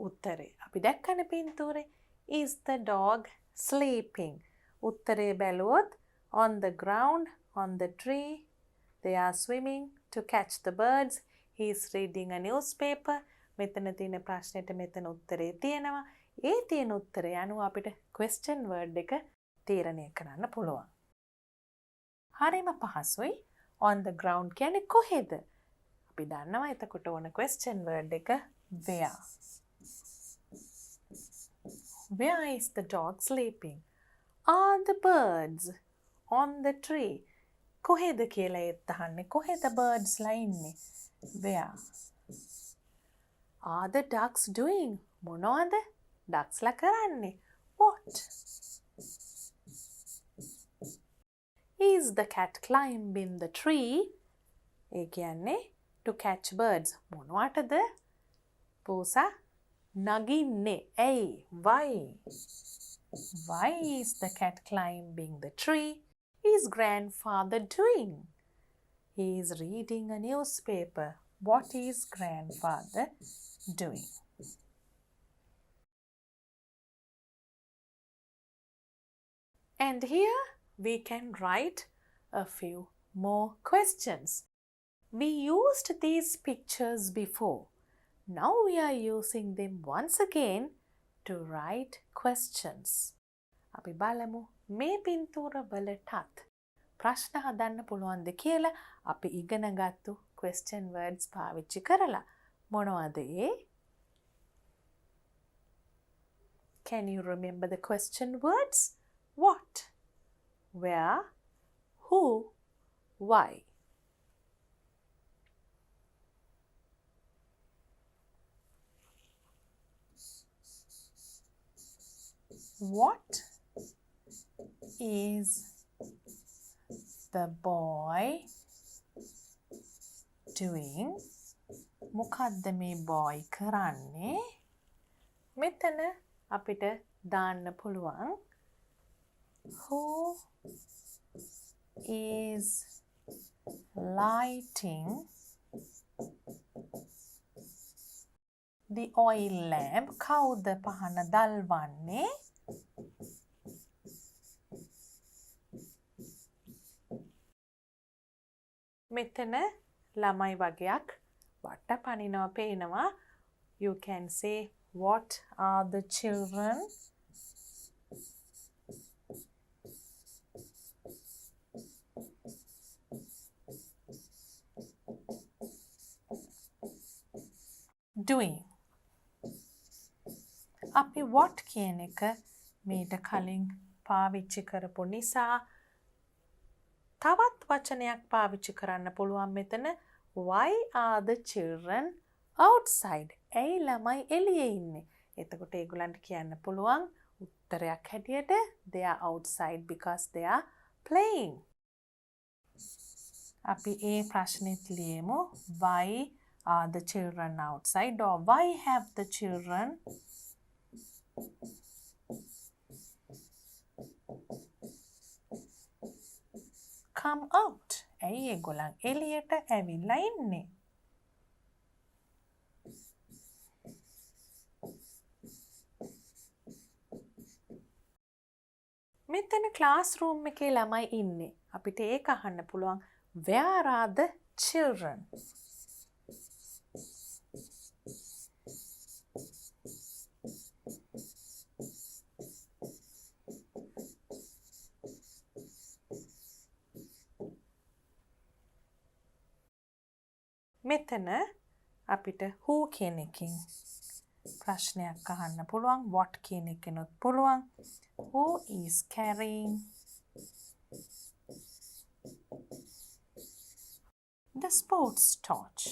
උත්තරේ අපි දැක්කනේ පින්තූරේ. Is the dog sleeping? උත්තරේ බැලුවොත් on the ground, on the tree, they are swimming to catch the birds, he is reading a newspaper. මෙතන තියෙන ප්‍රශ්නෙට මෙතන උත්තරේ තියෙනවා. ඒ තියෙන උත්තරය අනුව අපිට question word එක තීරණය කරන්න පුළුවන්. හරිම පහසුයි. On the ground කියන්නේ කොහෙද? අපි දන්නවා එතකොට ඕන question word එක where. Where is the dog sleeping? Are the birds on the tree? කොහෙද කියලා ඒත් අහන්නේ. කොහෙද birds ලා ඉන්නේ? Where? Are the ducks doing? මොනවද ducks ලා කරන්නේ? What? Is the cat climbing the tree? ඒ කියන්නේ to catch birds. මොනවටද? පූසා නගින්නේ. ඇයි? Why? Why is the cat climbing the tree? Is grandfather doing? He is reading a newspaper. What is grandfather doing? And here we can write a few more questions. We used these pictures before. Now we are using them once again to write questions. අපි බලමු මේ පින්තූර වලටත් ප්‍රශ්න හදන්න පුළුවන්ද කියලා අපි ඉගෙනගත්තු question words පාවිච්චි කරලා. මොනවද ඒ? Can you remember the question words? What? Where? Who? Why? What is the boy doing? මොකද්ද මේ boy කරන්නේ? මෙතන අපිට දාන්න පුළුවන් who is lighting the oil lamp? කවුද පහන දල්වන්නේ? මෙතන ළමයි වගේක් වට පනිනවා පේනවා. you can say, what are the children doing? අපි what කියන එක මීට කලින් පාවිච්චි කරපු නිසා තවත් වචනයක් පාවිච්චි කරන්න පුළුවන් මෙතන. Why are the children outside? ඇයි ළමයි එළියේ ඉන්නේ? එතකොට ඒගොල්ලන්ට කියන්න පුළුවන් උත්තරයක් හැටියට they are outside because they are playing. අපි ඒ ප්‍රශ්නෙත් ලියමු. Why are the children outside? Or why have the children come out? ඇයි ඒගොල්ලන් එළියට ඇවිල්ලා ඉන්නේ? මෙතන ක්ලාස්රූම් එකේ ළමයි ඉන්නේ. අපිට ඒක අහන්න පුළුවන්. Where are the children? මෙතන අපිට who කියන එකෙන් ප්‍රශ්නයක් අහන්න පුළුවන්. what කියන එකනොත් පුළුවන්. Who is carrying the sports torch?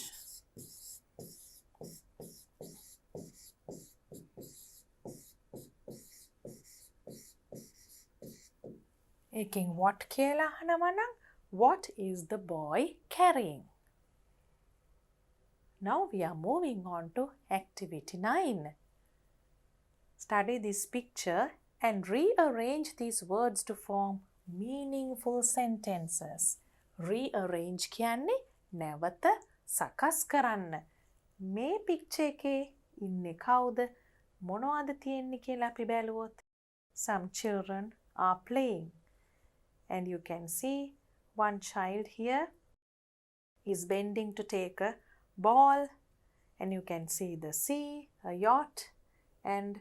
ඒකෙන් what කියලා අහනවා නම් what is the boy carrying? Now we are moving on to activity 9. Study this picture and rearrange these words to form meaningful sentences. Rearrange කියන්නේ නැවත සකස් කරන්න. මේ picture එකේ ඉන්නේ කවුද? මොනවද තියෙන්නේ කියලා අපි බැලුවොත්. Some children are playing. And you can see one child here is bending to take a ball, and you can see the sea, a yacht, and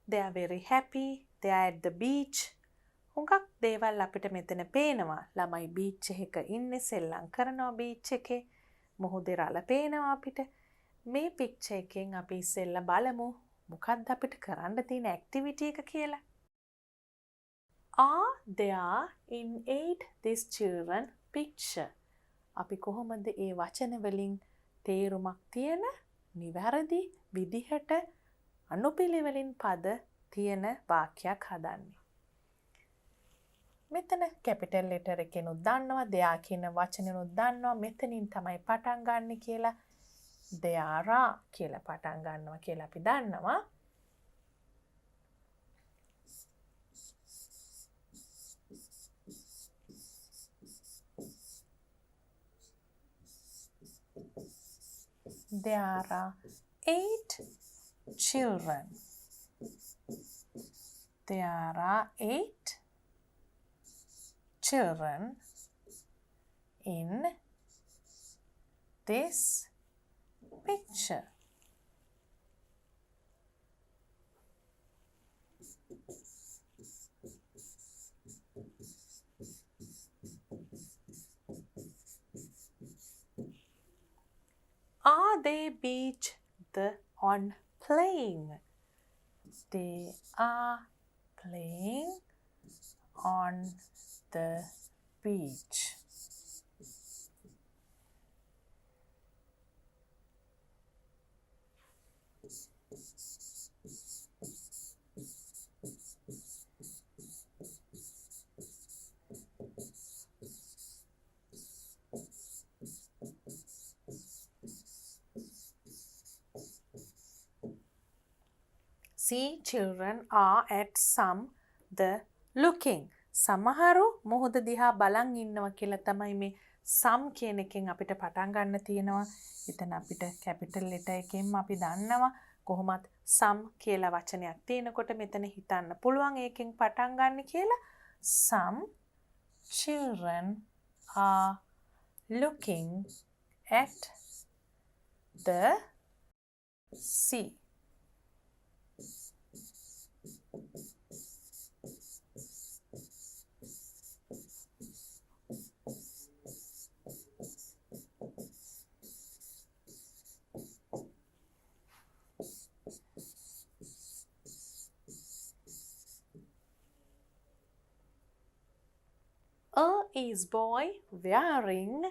they are very happy. They are at the beach. හුඟක් දේවල් අපිට මෙතන පේනවා. ළමයි beach එකක ඉන්නේ, සෙල්ලම් කරනවා බීච් එකේ. මොහොතේ රළ පේනවා අපිට. මේ පික්චර් එකෙන් අපි ඉස්සෙල්ලා බලමු මොකක්ද අපිට කරන්න තියෙන ඇක්ටිවිටි එක කියලා. Are there in 8 this children picture? අපි කොහොමද ඒ වචන වලින් තේරුමක් තියෙන නිවැරදි විදිහට අනුපිළිවෙලින් පද තියෙන වාක්‍යයක් හදන්නේ. මෙතන කැපිටල් ලෙටර් එකෙනුත් දන්නවා, දෙයා කියන වචනෙනුත් දන්නවා මෙතනින් තමයි පටන් ගන්න කියලා. දෙයාරා කියලා පටන් ගන්නවා කියලා අපි දන්නවා. There are 8 children. There are 8 children in this picture. Are they beached on playing? They are playing on the beach. See, children are at some the looking. සමහරු මොහොත දිහා බලන් ඉන්නවා කියලා තමයි මේ some කියන එකෙන් අපිට පටන් ගන්න තියෙනවා. එතන අපිට capital letter එකෙන්ම අපි දන්නවා කොහොමත් some කියලා වචනයක් තියෙනකොට මෙතන හිතන්න පුළුවන් ඒකෙන් පටන් ගන්න කියලා. Some children are looking at the C. A is boy wearing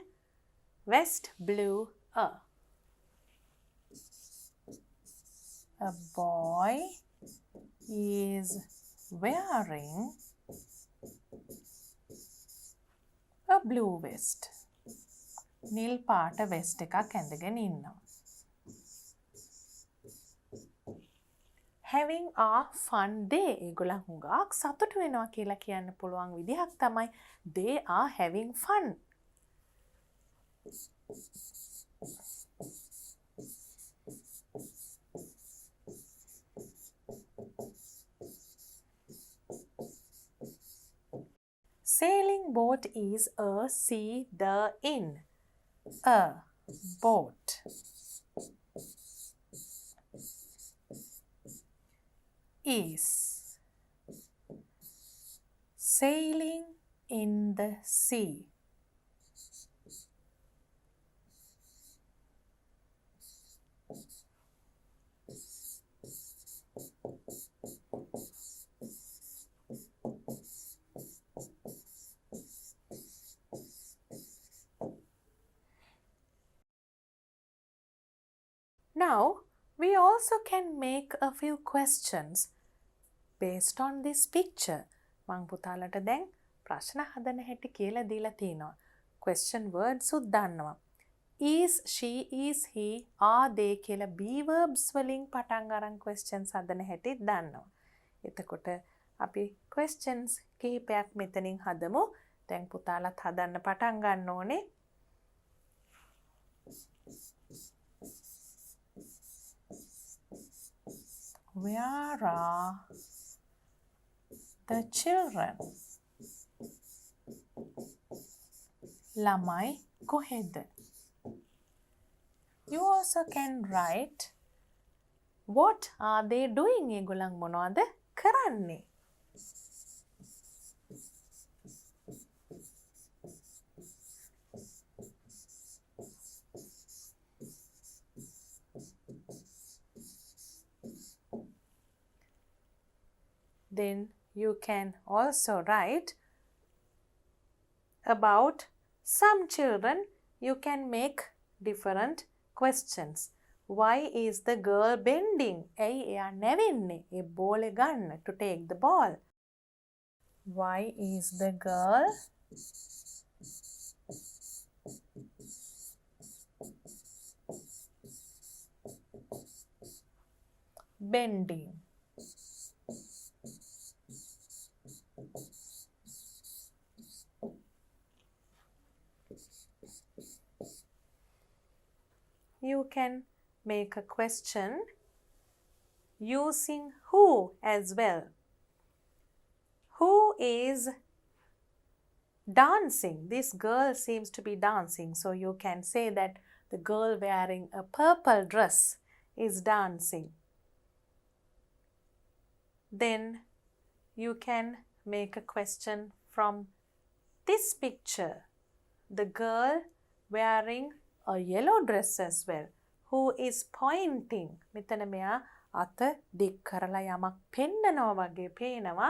vest blue. A boy is wearing a blue vest. නිල් පාට vest එකක් ඇඳගෙන ඉන්නවා. Having a fun day. ඒගොල්ලන් හුඟක් සතුටු වෙනවා කියලා කියන්න පුළුවන් විදිහක් තමයි they are having fun. Sailing boat is a sea the in. A boat is sailing in the sea. Now, we also can make a few questions based on this picture. මං පුතාලට දැන් ප්‍රශ්න හදන හැටි කියලා දීලා තියෙනවා. Question words උත් දන්නවා. Is, she, is, he, are they කියලා be verbs වලින් පටන් අරන් questions හදන හැටි දන්නවා. එතකොට අපි questions කිහිපයක් මෙතනින් හදමු. දැන් පුතාලත් හදන්න පටන් ගන්න ඕනේ. Where are the children? ළමයි කොහෙද? You also can write what are they doing? ඒගොල්ලන් මොනවද කරන්නේ? Then you can also write about some children. You can make different questions. Why is the girl bending? ඇයි එයා නැවෙන්නේ? ඒ බෝලේ ගන්න to take the ball. Why is the girl bending? You can make a question using who as well. Who is dancing? This girl seems to be dancing. So you can say that the girl wearing a purple dress is dancing. Then you can make a question from this picture. The girl wearing a yellow dress as well. Who is pointing? මෙතන මෙයා අත දික් කරලා යමක් පෙන්නනවා වගේ පේනවා.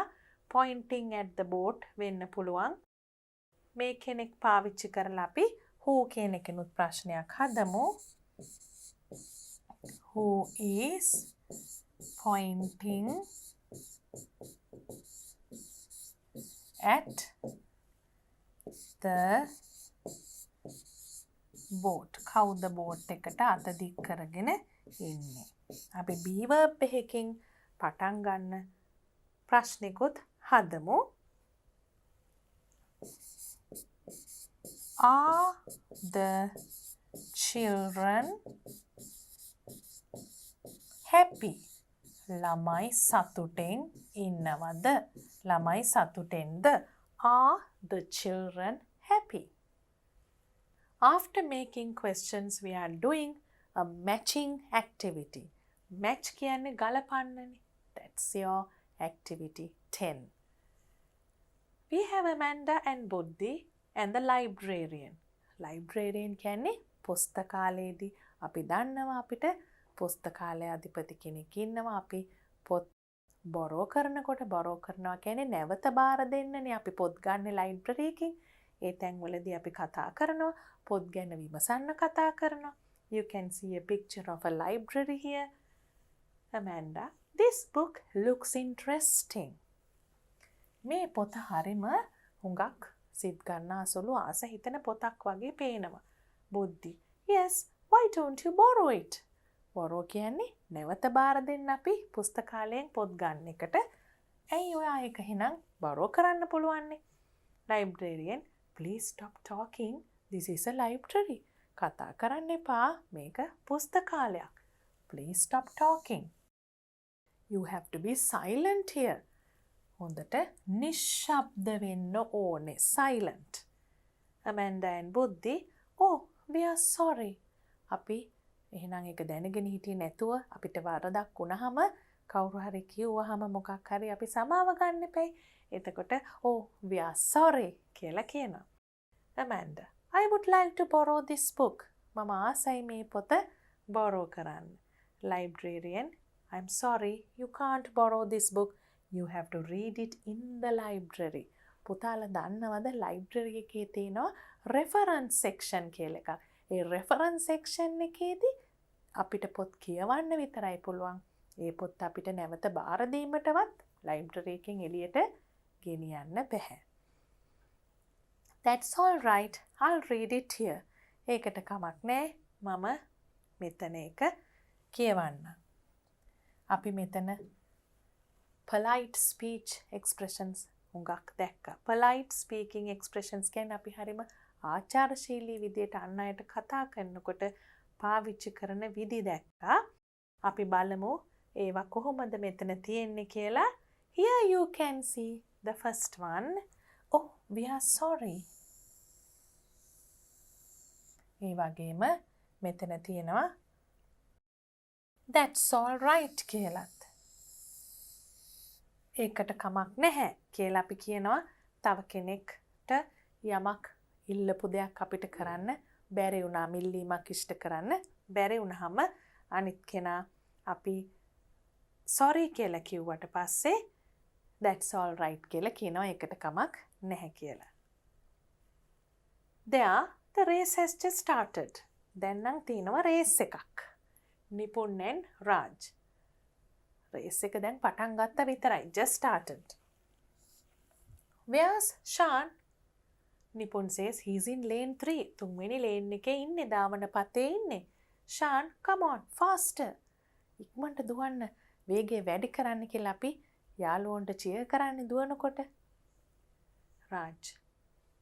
Pointing at the boat වෙන්න පුළුවන්. මේ කෙනෙක් පාවිච්චි කරලා අපි who කියන එකනොත් ප්‍රශ්නයක් හදමු. Who is pointing at the boat? කවුද boat එකට අත දික් කරගෙන ඉන්නේ? අපි be verb එකකින් පටන් ගන්න ප්‍රශ්නිකුත් හදමු. Are the children happy? ළමයි සතුටෙන් ඉන්නවද? ළමයි සතුටෙන්ද? Are the children happy? After making questions, we are doing a matching activity. match කියන්නේ ගලපන්නනේ. That's your activity 10. We have Amanda and Buddhi and the librarian. Librarian කියන්නේ පුස්තකාලයේදී අපි දන්නවා අපිට පුස්තකාලය අධිපති කෙනෙක් ඉන්නවා. අපි පොත් බොරෝ කරනවා කියන්නේ නැවත බාර දෙන්නනේ. අපි පොත් ගන්න ලයිබ්‍රරි එකකින්. ඒ තැන්වලදී අපි කතා කරනවා. පොත් ගැන විමසන්න කතා කරනවා. You can see a picture of a library here. Amanda, this book looks interesting. මේ පොත හරිම හුඟක් සිත් ගන්නාසුළු ආස හිතෙන පොතක් වගේ පේනවා. බුද්ධි, yes, why don't you borrow it? borrow කියන්නේ නැවත බාර දෙන්න අපි පුස්තකාලයෙන් පොත් ගන්න එකට. ඇයි ඔයා ඒක එහෙනම් borrow කරන්න පුළුවන්නේ? Librarian, please stop talking. This is a library. කතා කරන්න එපා. මේක පුස්තකාලයක්. Please stop talking. You have to be silent here. හොඳට නිශ්ශබ්ද වෙන්න ඕනේ. Silent. Amanda and Buddhi, oh, we are sorry. අපි එහෙනම් ඒක දැනගෙන හිටියේ නැතුව අපිට වරදක් වුණාම කවුරු හරි කිව්වහම මොකක් හරි අපි සමාව ගන්න එපයි. එතකොට oh, we are sorry කියලා කියනවා. Amanda, I would like to borrow this book. මම ආසයි මේ පොත borrow කරන්න. Librarian, I'm sorry, you can't borrow this book. You have to read it in the library. පුතාලා දන්නවද library එකේ තියෙනවා reference section කියලා එකක්. ඒ reference section එකේදී අපිට පොත් කියවන්න විතරයි පුළුවන්. ඒ පොත් අපිට නැවත බාර දීමටවත් library එකෙන් එළියට ගෙනියන්න බෑ. That's all right. I'll read it here. ඒකට කමක් නෑ. මම මෙතන එක කියවන්න. අපි මෙතන polite speech expressions හුඟක් දැක්කා. polite speaking expressions කියන්නේ අපි හරිම ආචාරශීලී විදියට අන් අයට කතා කරනකොට පාවිච්චි කරන විදි දැක්කා. අපි බලමු ඒවා කොහොමද මෙතන තියෙන්නේ කියලා. Here you can see the first one. Oh, we are sorry. ඒ වගේම මෙතන තියෙනවා That's all right කියලත්. ඒකට කමක් නැහැ කියලා අපි කියනවා තව කෙනෙක්ට යමක් ඉල්ලපු දෙයක් අපිට කරන්න බැරි වුණා, මිල්ලීමක් ඉෂ්ට කරන්න බැරි වුණාම අනිත් කෙනා අපි sorry කියලා කිව්වට පස්සේ that's all right කියලා කියනවා. ඒකට කමක් නැහැ කියලා. There the race has just started. දැන් නම් තියෙනවා රේස් එකක්. Nipun and Raj. රේස් එක දැන් පටන් ගත්ත විතරයි. Just started. Where's Shan? Nipun says he's in lane 3. තුන්වෙනි lane එකේ ඉන්නේ. දාවන පතේ ඉන්නේ. Shan, come on, faster. ඉක්මනට දුවන්න. වේගය වැඩි කරන්න කියලා අපි යාළුවන්ට cheer කරන්නේ දුවනකොට. Raj,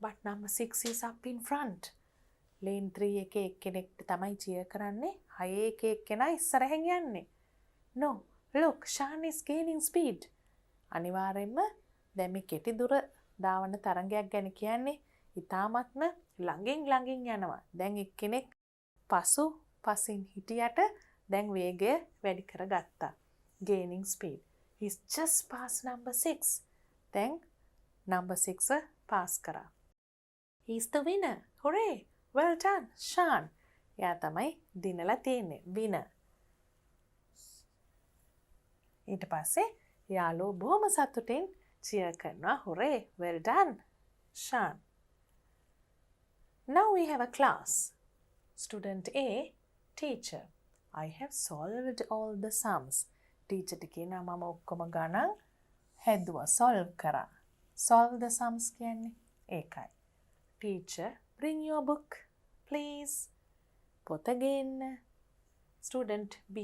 but number 6 is up in front. lane 3 එකේ එක්කෙනෙක්ට තමයි cheer කරන්නේ. 6 එකේ එක්කෙනා ඉස්සරහින් යන්නේ. No. Look, Shan is gaining speed. අනිවාර්යෙන්ම දැන් මේ කෙටි දුර දාවන තරංගයක් ගැන කියන්නේ ඊටාත්ම ළඟින් යනවා. දැන් එක්කෙනෙක් පසින් හිටියට දැන් වේගය වැඩි කරගත්තා. Gaining speed. He's just past number 6. දැන් number 6 pass කරා. He's the winner. Hooray! Well done, Shan. එයා තමයි දිනලා තියෙන්නේ. winner. ඊට පස්සේ යාළුවෝ බොහොම සතුටින් cheer කරනවා. Hooray! Well done, Shan. Now we have a class. Student A, teacher, I have solved all the sums. Teacher කියනවා මම ඔක්කොම ගණන් හැදුවා, solve කරා. Solve the sums කියන්නේ ඒකයි. Teacher, bring your book, please. පොත ගෙන්න. Student B,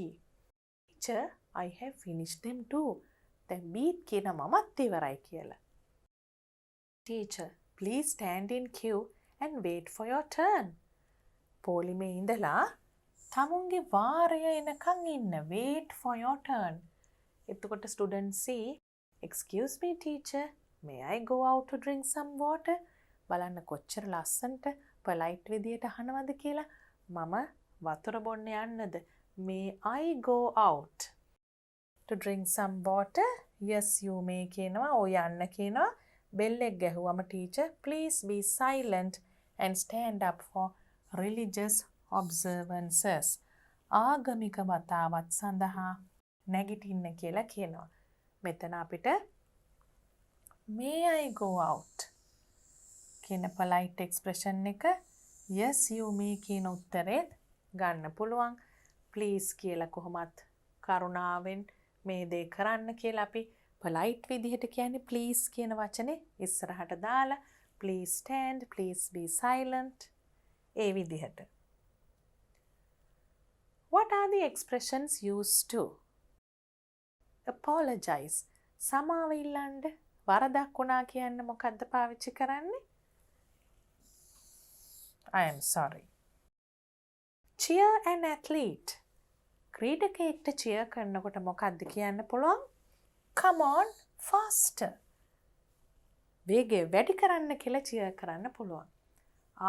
teacher, I have finished them too. දැන් B කියන මමත් ඉවරයි කියලා. Teacher, please stand in queue and wait for your turn. පොලිමේ ඉඳලා තමුන්ගේ වාරය එනකන් ඉන්න. Wait for your turn. එතකොට student C, excuse me teacher, may I go out to drink some water? බලන්න කොච්චර ලස්සනට polite විදියට අහනවද කියලා. මම වතුර බොන්න යන්නද? May I go out to drink some water? Yes, you may කියනවා. ඔය යන්න කියනවා. bell එක ගැහුවම teacher, please be silent and stand up for religious observances. ආගමික වතාවත් සඳහා නැගිටින්න කියලා කියනවා. මෙතන අපිට may I go out කියන polite expression එක yes you may කියන උත්තරේ ගන්න පුළුවන්. please කියලා කොහොමත් කරුණාවෙන් මේ දේ කරන්න කියලා අපි polite විදිහට කියන්නේ please කියන වචනේ ඉස්සරහට දාලා please stand, please be silent ඒ විදිහට. What are the expressions used to? Apologize. සමාව ඉල්ලන්න වරදක් වුණා කියන්න මොකද්ද පාවිච්චි කරන්නේ? I am sorry. Cheer an athlete. ක්‍රීඩකයෙක්ට cheer කරනකොට මොකද්ද කියන්න පුළුවන්? Come on faster. වේගය වැඩි කරන්න කියලා cheer කරන්න පුළුවන්.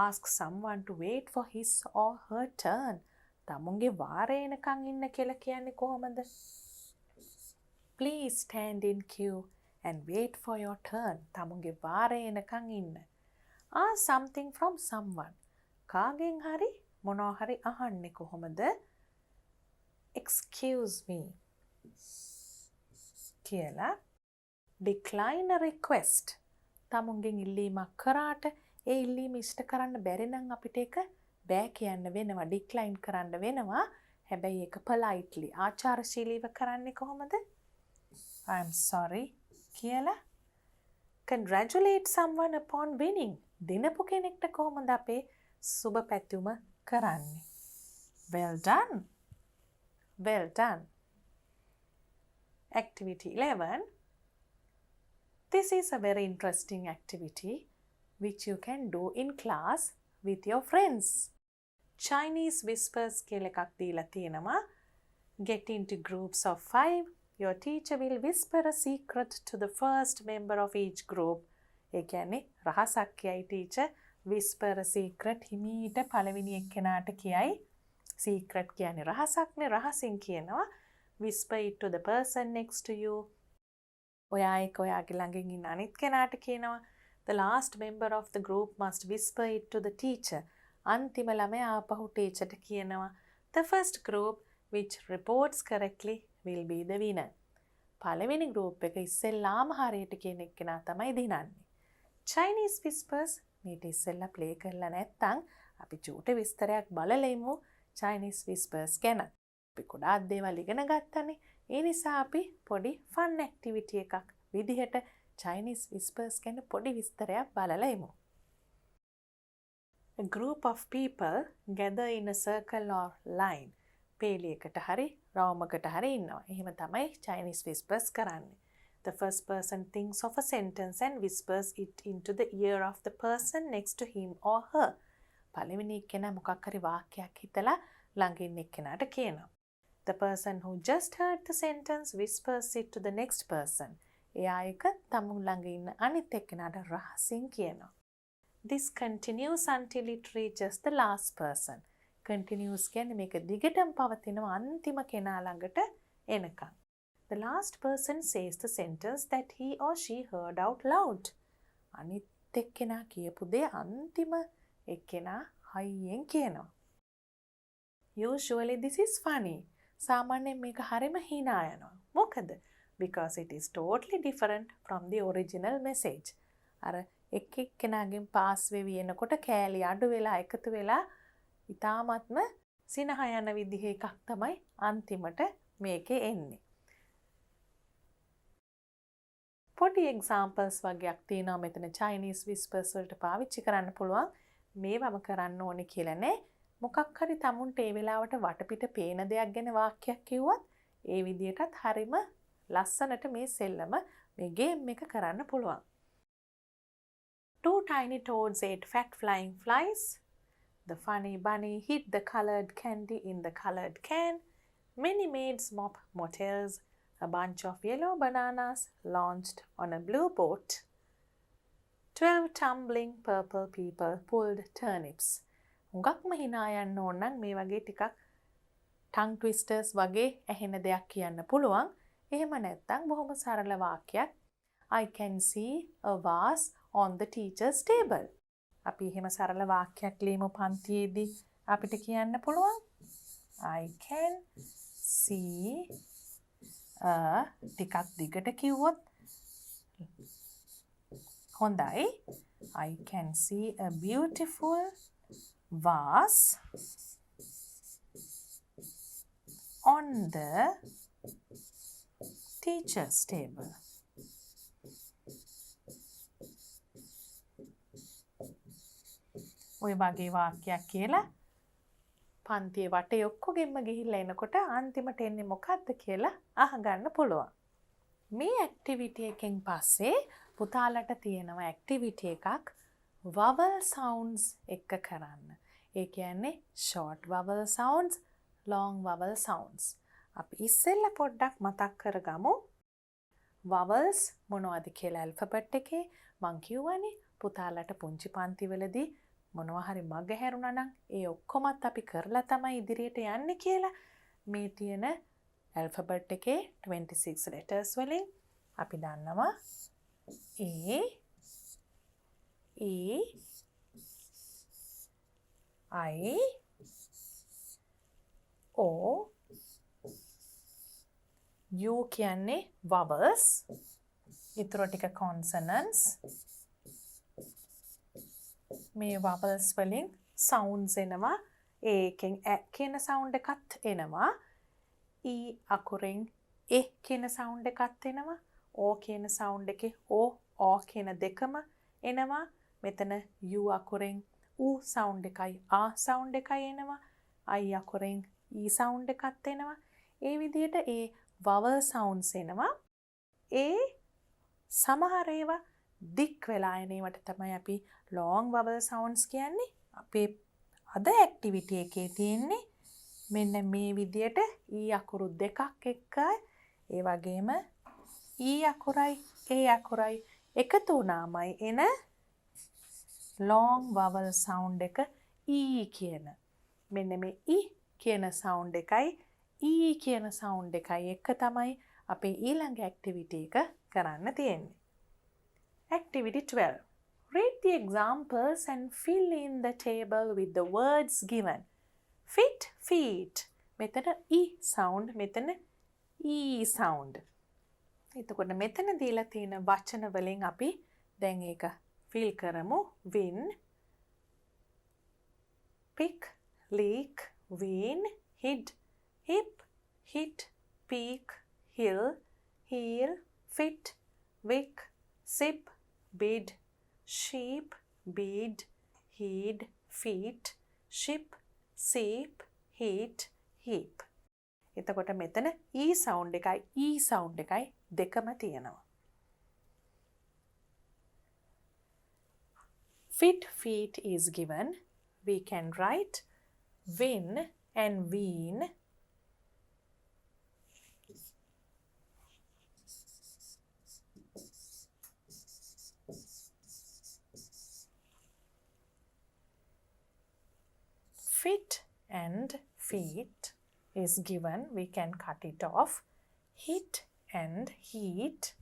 Ask someone to wait for his or her turn. තමුන්ගේ වාරය එනකන් ඉන්න කියලා කියන්නේ කොහොමද? Please stand in queue and wait for your turn. තමුන්ගේ වාරය එනකන් ඉන්න. Ask something from someone. කාගෙන් හරි මොනවා හරි අහන්නේ කොහොමද? Excuse me කියලා. Decline a request. තමුන්ගෙන් ඉල්ලීමක් කරාට ඒ ඉල්ලීම ඉෂ්ට කරන්න බැරි නම් අපිට ඒක බෑ කියන්න වෙනවා. decline කරන්න වෙනවා. හැබැයි ඒක politely ආචාරශීලීව කරන්නේ කොහොමද? I am sorry කියලා. Congratulate someone upon winning. දිනපු කෙනෙක්ට කොහොමද අපේ සුබ පැතුම කරන්නේ? Well done. Well done. Activity 11. This is a very interesting activity which you can do in class with your friends. Chinese whispers කියලා එකක් දීලා තියෙනවා. Get into groups of 5. Your teacher will whisper a secret to the first member of each group. ඒ කියන්නේ රහසක් කියයි teacher. Whisper a secret හිමීට පළවෙනි එක්කෙනාට කියයි. Secret කියන්නේ රහසක්නේ. රහසින් කියනවා. Whisper it to the person next to you. ඔයා ඒක ඔයාගේ ළඟින් ඉන්න අනිත් කෙනාට කියනවා. The last member of the group must whisper it to the teacher. අන්තිම ළමයා ආපහු ටීචර්ට කියනවා. The first group which reports correctly will be the winner. පළවෙනි group එක ඉස්සෙල්ලාම හරියට කියන එක්කෙනා තමයි දිනන්නේ. Chinese whispers මේට ඉස්සෙල්ලා play කරලා නැත්නම් අපි චූටි විස්තරයක් බලලෙමු Chinese whispers ගැන. අපි ගොඩාක් දේවල් ඉගෙන ගත්තනේ. ඒ නිසා අපි පොඩි fun activity එකක් විදිහට Chinese whispers ගැන පොඩි විස්තරයක් බලලෙමු. A group of people gather in a circle or line. පේලියකට හරි රවුමකට හරි ඉන්නවා. එහෙම තමයි Chinese whispers කරන්නේ. The first person thinks of a sentence and whispers it into the ear of the person next to him or her. පළවෙනි එක්කෙනා මොකක් හරි වාක්‍යයක් හිතලා ළඟ ඉන්න එක්කෙනාට කියනවා. The person who just heard the sentence whispers it to the next person. එයා එක තමුන් ළඟ ඉන්න අනිත් එක්කෙනාට රහසින් කියනවා. This continues until it reaches the last person. Continues කියන්නේ මේක දිගටම පවතිනවා අන්තිම කෙනා ළඟට එනකම්. The last person says the sentence that he or she heard out loud. අනිත් එක්කෙනා කියපු දේ අන්තිම එක්කෙනා හයියෙන් කියනවා. Usually this is funny. සාමාන්‍යයෙන් මේක හරිම hina යනවා. මොකද? Because it is totally different from the original message. අර එක්කෙනාගෙන් පාස් වෙවි එනකොට කෑලි අඩු වෙලා එකතු වෙලා ඉතාමත්ම සිනහ යන විදිහේ එකක් තමයි අන්තිමට මේකේ එන්නේ. පොඩි examples වගේක් තියෙනවා මෙතන Chinese whispers වලට පාවිච්චි කරන්න පුළුවන්. මේවම කරන්න ඕනේ කියලා නෑ. මොකක් හරි තමුන්ට ඒ වෙලාවට වටපිට පේන දෙයක් ගැන වාක්‍යයක් කිව්වත් ඒ විදිහටත් හරිම ලස්සනට මේ සෙල්ලම මේ ගේම් එක කරන්න පුළුවන්. Two tiny toads ate fat flying flies. The funny bunny hid the colored candy in the colored can. Many maids mop motels. A bunch of yellow bananas launched on a blue boat. 12 tumbling purple people pulled turnips. හුඟක්ම hina යන්න ඕන නම් මේ වගේ ටිකක් tongue twisters වගේ ඇහෙන දෙයක් කියන්න පුළුවන්. එහෙම නැත්නම් බොහොම සරල වාක්‍යයක් I can see a vase on the teacher's table. අපි එහෙම සරල වාක්‍යයක් ලියමු පන්තියේදී අපිට කියන්න පුළුවන්. I can see a ටිකක් දිගට කිව්වොත් හොඳයි. I can see a beautiful vase on the teacher's table. ඔය වගේ වාක්‍යයක් කියලා පන්තියේ වටේ ඔක්කොගෙම ගිහිල්ලා එනකොට අන්තිමට එන්නේ මොකක්ද කියලා අහගන්න පුළුවන්. මේ ඇක්ටිවිටි එකෙන් පස්සේ පුතාලට තියෙනවා ඇක්ටිවිටි එකක් vowel sounds එක කරන්න. ඒ කියන්නේ short vowel sounds, long vowel sounds. අපි ඉස්සෙල්ලා පොඩ්ඩක් මතක් කරගමු. vowels මොනවද කියලා alphabet එකේ මං කියවනේ පුතාලට පුංචි පන්තිවලදී මොනවා හරි මග හැරුණා නම් ඒ ඔක්කොමත් අපි කරලා තමයි ඉදිරියට යන්නේ කියලා. මේ තියෙන alphabet එකේ 26 letters වලින් අපි දන්නවා A, E, I, O, U කියන්නේ vowels, ඊටර ටික consonants. මේ vowels වලින් sounds එනවා. ඒකෙන් ä කියන sound එකත් එනවා. E අකුරෙන් e කියන sound එකත් එනවා. O කියන sound එකේ o කියන දෙකම එනවා. මෙතන u අකුරෙන් u sound එකයි a sound එකයි එනවා. I අකුරෙන් e sound එකත් එනවා. ඒ විදිහට ඒ vowel sounds එනවා. ඒ සමහර ඒවා දික් වෙලා එන ඒවට තමයි අපි long vowel sounds කියන්නේ. අපේ අද ඇක්ටිවිටි එකේ තියෙන්නේ මෙන්න මේ විදියට e අකුරු දෙකක් එක්ක ඒ වගේම e අකුරයි a අකුරයි එකතු වුණාමයි එන long vowel sound එක e කියන. මෙන්න මේ e කියන sound එකයි e කියන sound එකයි එක තමයි අපේ ඊළඟ ඇක්ටිවිටි එක කරන්න තියෙන්නේ. Activity 12. Read the examples and fill in the table with the words given. Fit, feet. මෙතන e sound, මෙතන e sound. එතකොට මෙතන දීලා තියෙන වචන වලින් අපි දැන් ඒක fill කරමු. win, pick, leak, wean, hid, hip, hit, peak, hill, heel, fit, wick, sip, bid, sheep, bead, heed, feet, ship, seep, heat, heap. එතකොට මෙතන e sound එකයි e sound එකයි දෙකම තියෙනවා. Fit, feet is given. We can write win and wean. Fit and feet is given. We can cut it off. Hit and heat.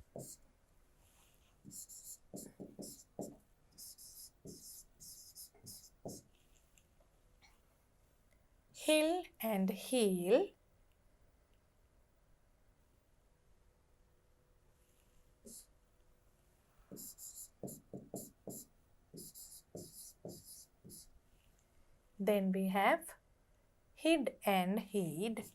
Hill and heel. Then we have hid and heed.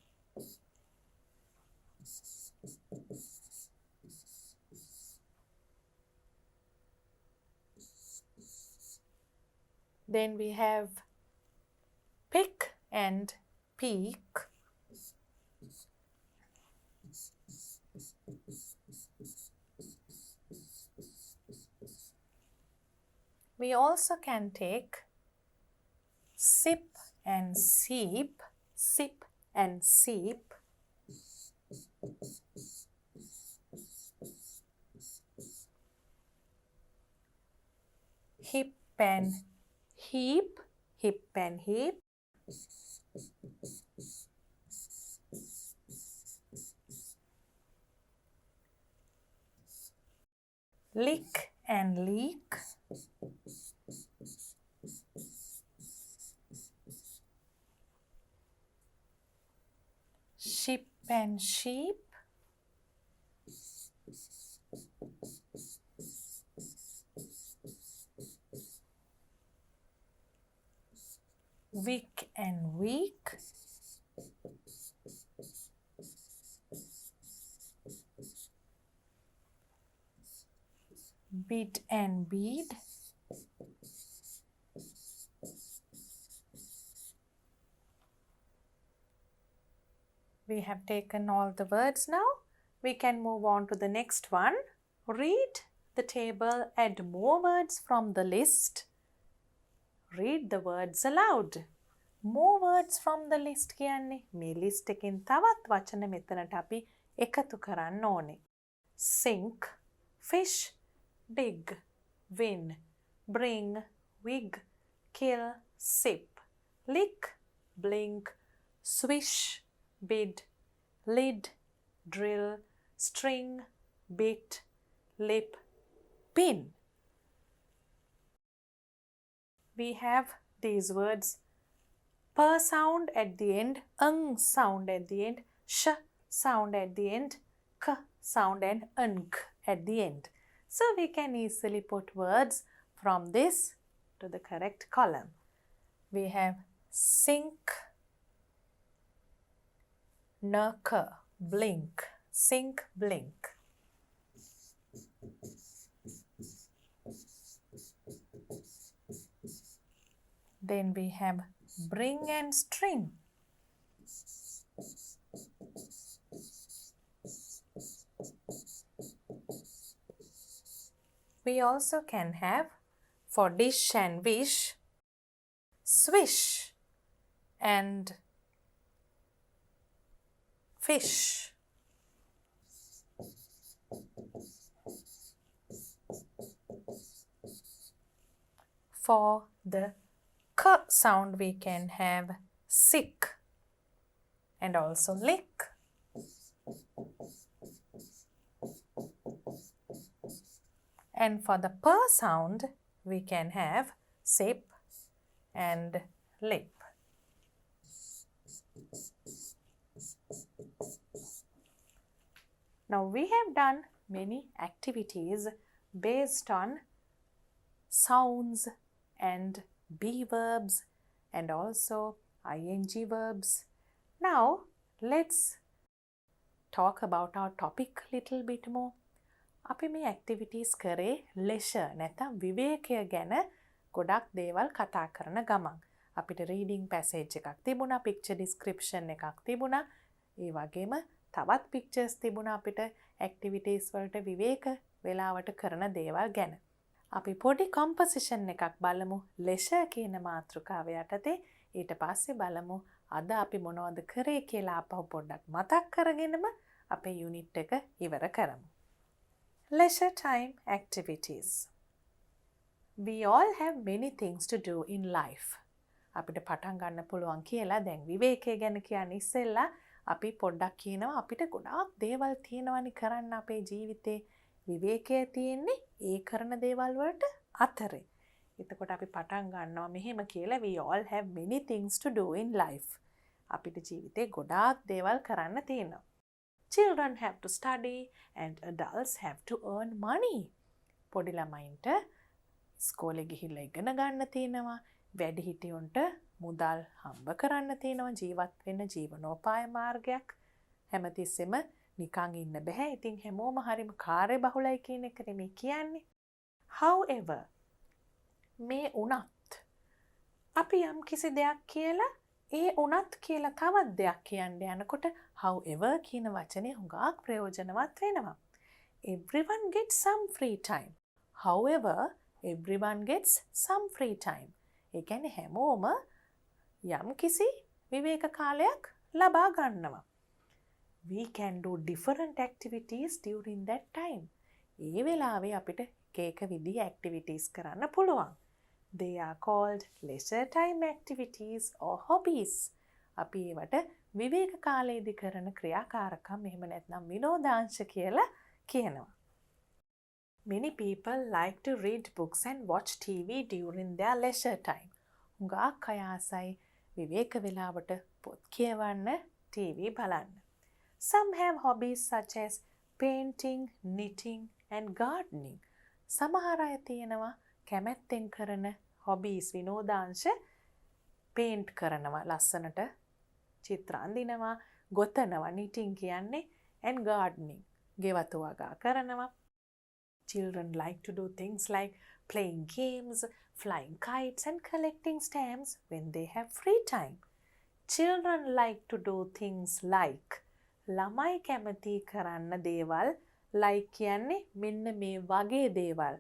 Then we have pick and peak. We also can take sip and seep, sip and seep. Hip and heap, hip and heap. lick and leak, ship and sheep, wick and weak, bid and bead, we have taken all the words now. We can move on to the next one. Read the table, add more words from the list. Read the words aloud. More words from the list කියන්නේ මේ list එකෙන් තවත් වචන මෙතනට අපි එකතු කරන්න ඕනේ. Sink, fish, dig, win, bring, wig, kill, sip, lick, blink, swish, bid, lid, drill, string, bit, lip, pin. We have these words per sound at the end, sound at the end, sh sound at the end, k sound and nk at the end. So we can easily put words from this to the correct column. We have sink, nk, blink, sink, blink. Then we have bring and string. We also can have for dish and wish, swish and fish. For the k sound we can have sick and also lick. And for the p sound we can have sip and lip. Now we have done many activities based on sounds and be verbs and also ing verbs. Now let's talk about our topic little bit more. අපි මේ activities කරේ leisure නැත්නම් විවේකය ගැන ගොඩක් දේවල් කතා කරන ගමන්. අපිට reading passage එකක් තිබුණා, picture description එකක් තිබුණා. ඒ වගේම තවත් pictures තිබුණා අපිට activities වලට විවේක වේලාවට කරන දේවල් ගැන. අපි පොඩි composition එකක් බලමු leisure කියන මාතෘකාව යටතේ. ඊට පස්සේ බලමු අද අපි මොනවද කරේ කියලා අපහු පොඩ්ඩක් මතක් කරගෙනම අපේ unit එක ඉවර කරමු. Leisure time activities. We all have many things to do in life. අපිට පටන් ගන්න පුළුවන් කියලා දැන් විවේකය ගැන කියන්නේ ඉස්සෙල්ලා අපි පොඩ්ඩක් කියනවා අපිට ගොඩාක් දේවල් තියෙනවනි කරන්න අපේ ජීවිතේ. විවේකය තියෙන්නේ ඒ කරන දේවල් වලට අතරේ. එතකොට අපි පටන් ගන්නවා මෙහෙම කියලා we all have many things to do in life. අපිට ජීවිතේ ගොඩාක් දේවල් කරන්න තියෙනවා. Children have to study and adults have to earn money. පොඩි ළමයින්ට ඉස්කෝලේ ගිහිල්ලා ඉගෙන ගන්න තියෙනවා. වැඩිහිටියොන්ට මුදල් හම්බ කරන්න තියෙනවා. ජීවත් වෙන්න ජීවනෝපාය මාර්ගයක් හැමතිස්සෙම නිකන් ඉන්න බෑ. ඉතින් හැමෝම හරිම කාර්යබහුලයි කියන එක නෙමෙයි කියන්නේ. However, මේ උනත් අපි යම් කිසි දෙයක් කියලා ඒ උනත් කියලා තවත් දෙයක් කියන්න යනකොට however කියන වචනේ හුඟක් ප්‍රයෝජනවත් වෙනවා. Everyone gets some free time. However, everyone gets some free time. ඒ කියන්නේ හැමෝම යම් කිසි විවේක කාලයක් ලබා ගන්නවා. We can do different activities during that time. ඒ වෙලාවේ අපිට එක විදිහේ activities කරන්න පුළුවන්. They are called leisure time activities or hobbies. අපි ඒවට විවේක කාලයේදී කරන ක්‍රියාකාරකම් එහෙම නැත්නම් විනෝදාංශ කියලා කියනවා. Many people like to read books and watch TV during their leisure time. හුඟක් අය ආසයි විවේක වෙලාවට පොත් කියවන්න, TV බලන්න. Some have hobbies such as painting, knitting and gardening. සමහර අය තියෙනවා කැමැත්තෙන් කරන hobbies විනෝදාංශ paint කරනවා ලස්සනට චිත්‍ර අඳිනවා, ගොතනවා knitting කියන්නේ and gardening ගෙවතු වගා කරනවා. Children like to do things like playing games, flying kites and collecting stamps when they have free time. Children like to do things like ළමයි කැමති කරන්න දේවල් like කියන්නේ මෙන්න මේ වගේ දේවල්.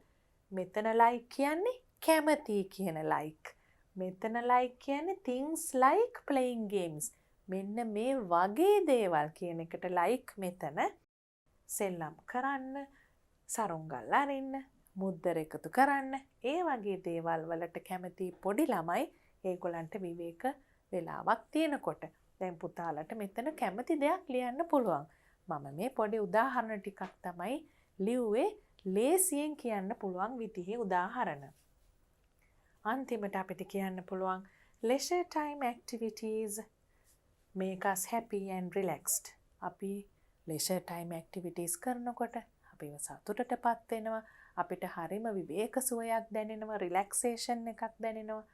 මෙතන like කියන්නේ කැමති කියන like. මෙතන like කියන්නේ things like playing games. මෙන්න මේ වගේ දේවල් කියන එකට like මෙතන. සෙල්ලම් කරන්න, සරුංගල් අරින්න, මුද්දර එකතු කරන්න, ඒ වගේ දේවල් වලට කැමති පොඩි ළමයි ඒගොල්ලන්ට විවේක වෙලාවක් තියෙනකොට. දැන් පුතාලට මෙතන කැමති දෙයක් ලියන්න පුළුවන්. මම මේ පොඩි උදාහරණ ටිකක් තමයි ලිව්වේ ලේසියෙන් කියන්න පුළුවන් විදිහේ උදාහරණ. අන්තිමට අපිට කියන්න පුළුවන් leisure time activities make us happy and relaxed. අපි leisure time activities කරනකොට අපිව සතුටටපත් වෙනවා. අපිට හරිම විවේක සුවයක් දැනෙනවා, relaxation එකක් දැනෙනවා.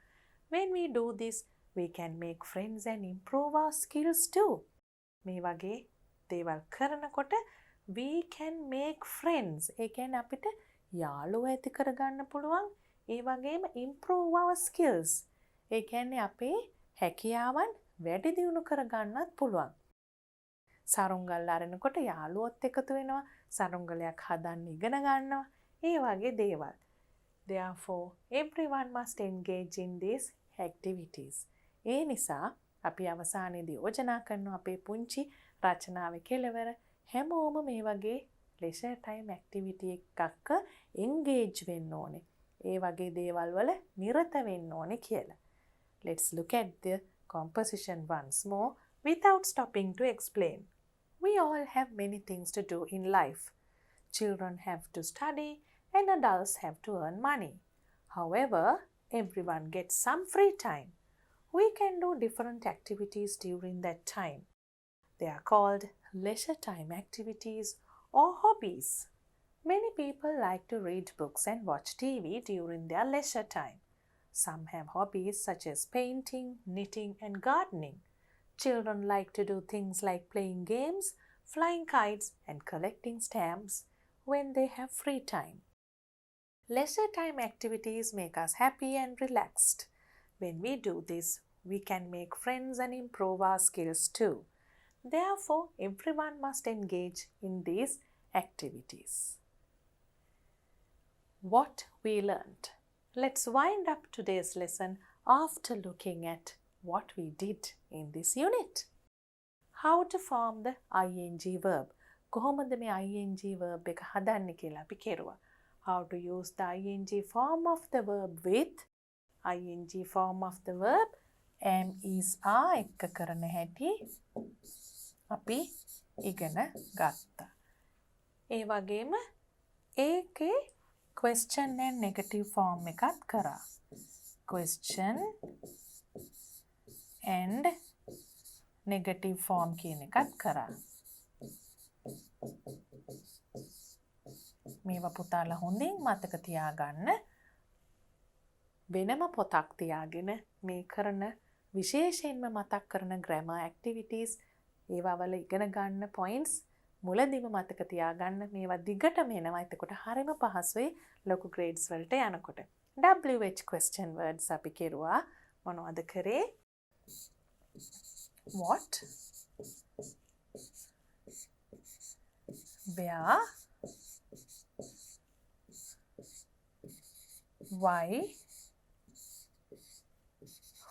When we do this, we can make friends and improve our skills too. මේ වගේ දේවල් කරනකොට we can make friends. ඒ කියන්නේ අපිට යාළුවෝ ඇති කරගන්න පුළුවන්. ඒ වගේම improve our skills. ඒ කියන්නේ අපේ හැකියාවන් වැඩි දියුණු කරගන්නත් පුළුවන්. සරුංගල් අරනකොට යාළුවොත් එකතු වෙනවා. සරුංගලයක් හදන්න ඉගෙන ගන්නවා. ඒ වගේ දේවල්. Therefore, everyone must engage in these activities. ඒ නිසා අපි අවසානයේදී යෝජනා කරනවා අපේ පුංචි රචනාවේ කෙලවර හැමෝම මේ වගේ leisure time activity එකක engage වෙන්න ඕනේ. ඒ වගේ දේවල් වල නිරත වෙන්න ඕනේ කියලා. Let's look at the composition once more without stopping to explain. We all have many things to do in life. Children have to study and adults have to earn money. However, everyone gets some free time. We can do different activities during that time. They are called leisure time activities or hobbies. Many people like to read books and watch TV during their leisure time. Some have hobbies such as painting, knitting and gardening. Children like to do things like playing games, flying kites and collecting stamps when they have free time. Leisure time activities make us happy and relaxed. When we do this, we can make friends and improve our skills too. Therefore, everyone must engage in these activities. What we learned. Let's wind up today's lesson after looking at what we did in this unit. How to form the ing verb. කොහොමද මේ ing verb එක හදන්නේ කියලා අපි කෙරුවා. How to use the ing form of the verb with ing form of the verb am is are එක්ක කරන හැටි අපි ඉගෙන ගත්තා. ඒ වගේම ඒකේ question and negative form එකත් කරා. question and negative form කියන එකත් කරා. මේවා පුතාලා හොඳින් මතක තියාගන්න. වෙනම පොතක් තියාගෙන මේ කරන විශේෂයෙන්ම මතක් කරන grammar activities ඒවා වල ඉගෙන ගන්න points මුලදීම මතක තියාගන්න. මේවා දිගටම එනවා. එතකොට හරිම පහසුයි ලොකු grades වලට යනකොට. WH question words අපි කෙරුවා. මොනවද කරේ? What, where, why,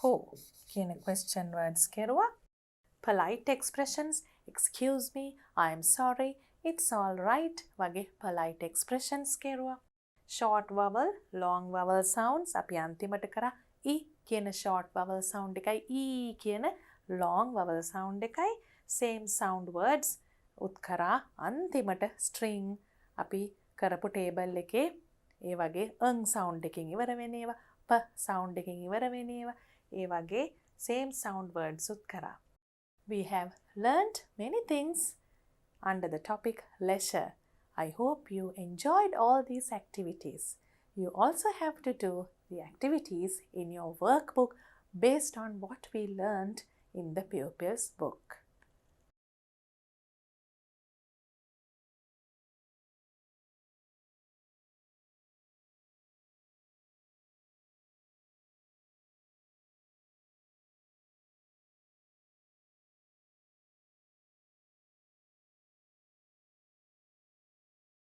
who කියන question words කෙරුවා. Polite expressions, excuse me, I am sorry, it's all right වගේ polite expressions කෙරුවා. Short vowel, long vowel sounds අපි අන්තිමට කරා. E කියන short vowel sound එකයි E කියන long vowel sound එකයි same sound words උත් කරා. අන්තිමට string අපි කරපු ටේබල් එකේ ඒ වගේ සවුන්ඩ් එකකින් ඉවර වෙන ඒවා, සවුන්ඩ් එකකින් ඉවර වෙන ඒවා, ඒ වගේ same sound words උත් කරා. We have learned many things under the topic leisure. I hope you enjoyed all these activities. You also have to do the activities in your workbook based on what we learned in the Pupil's book.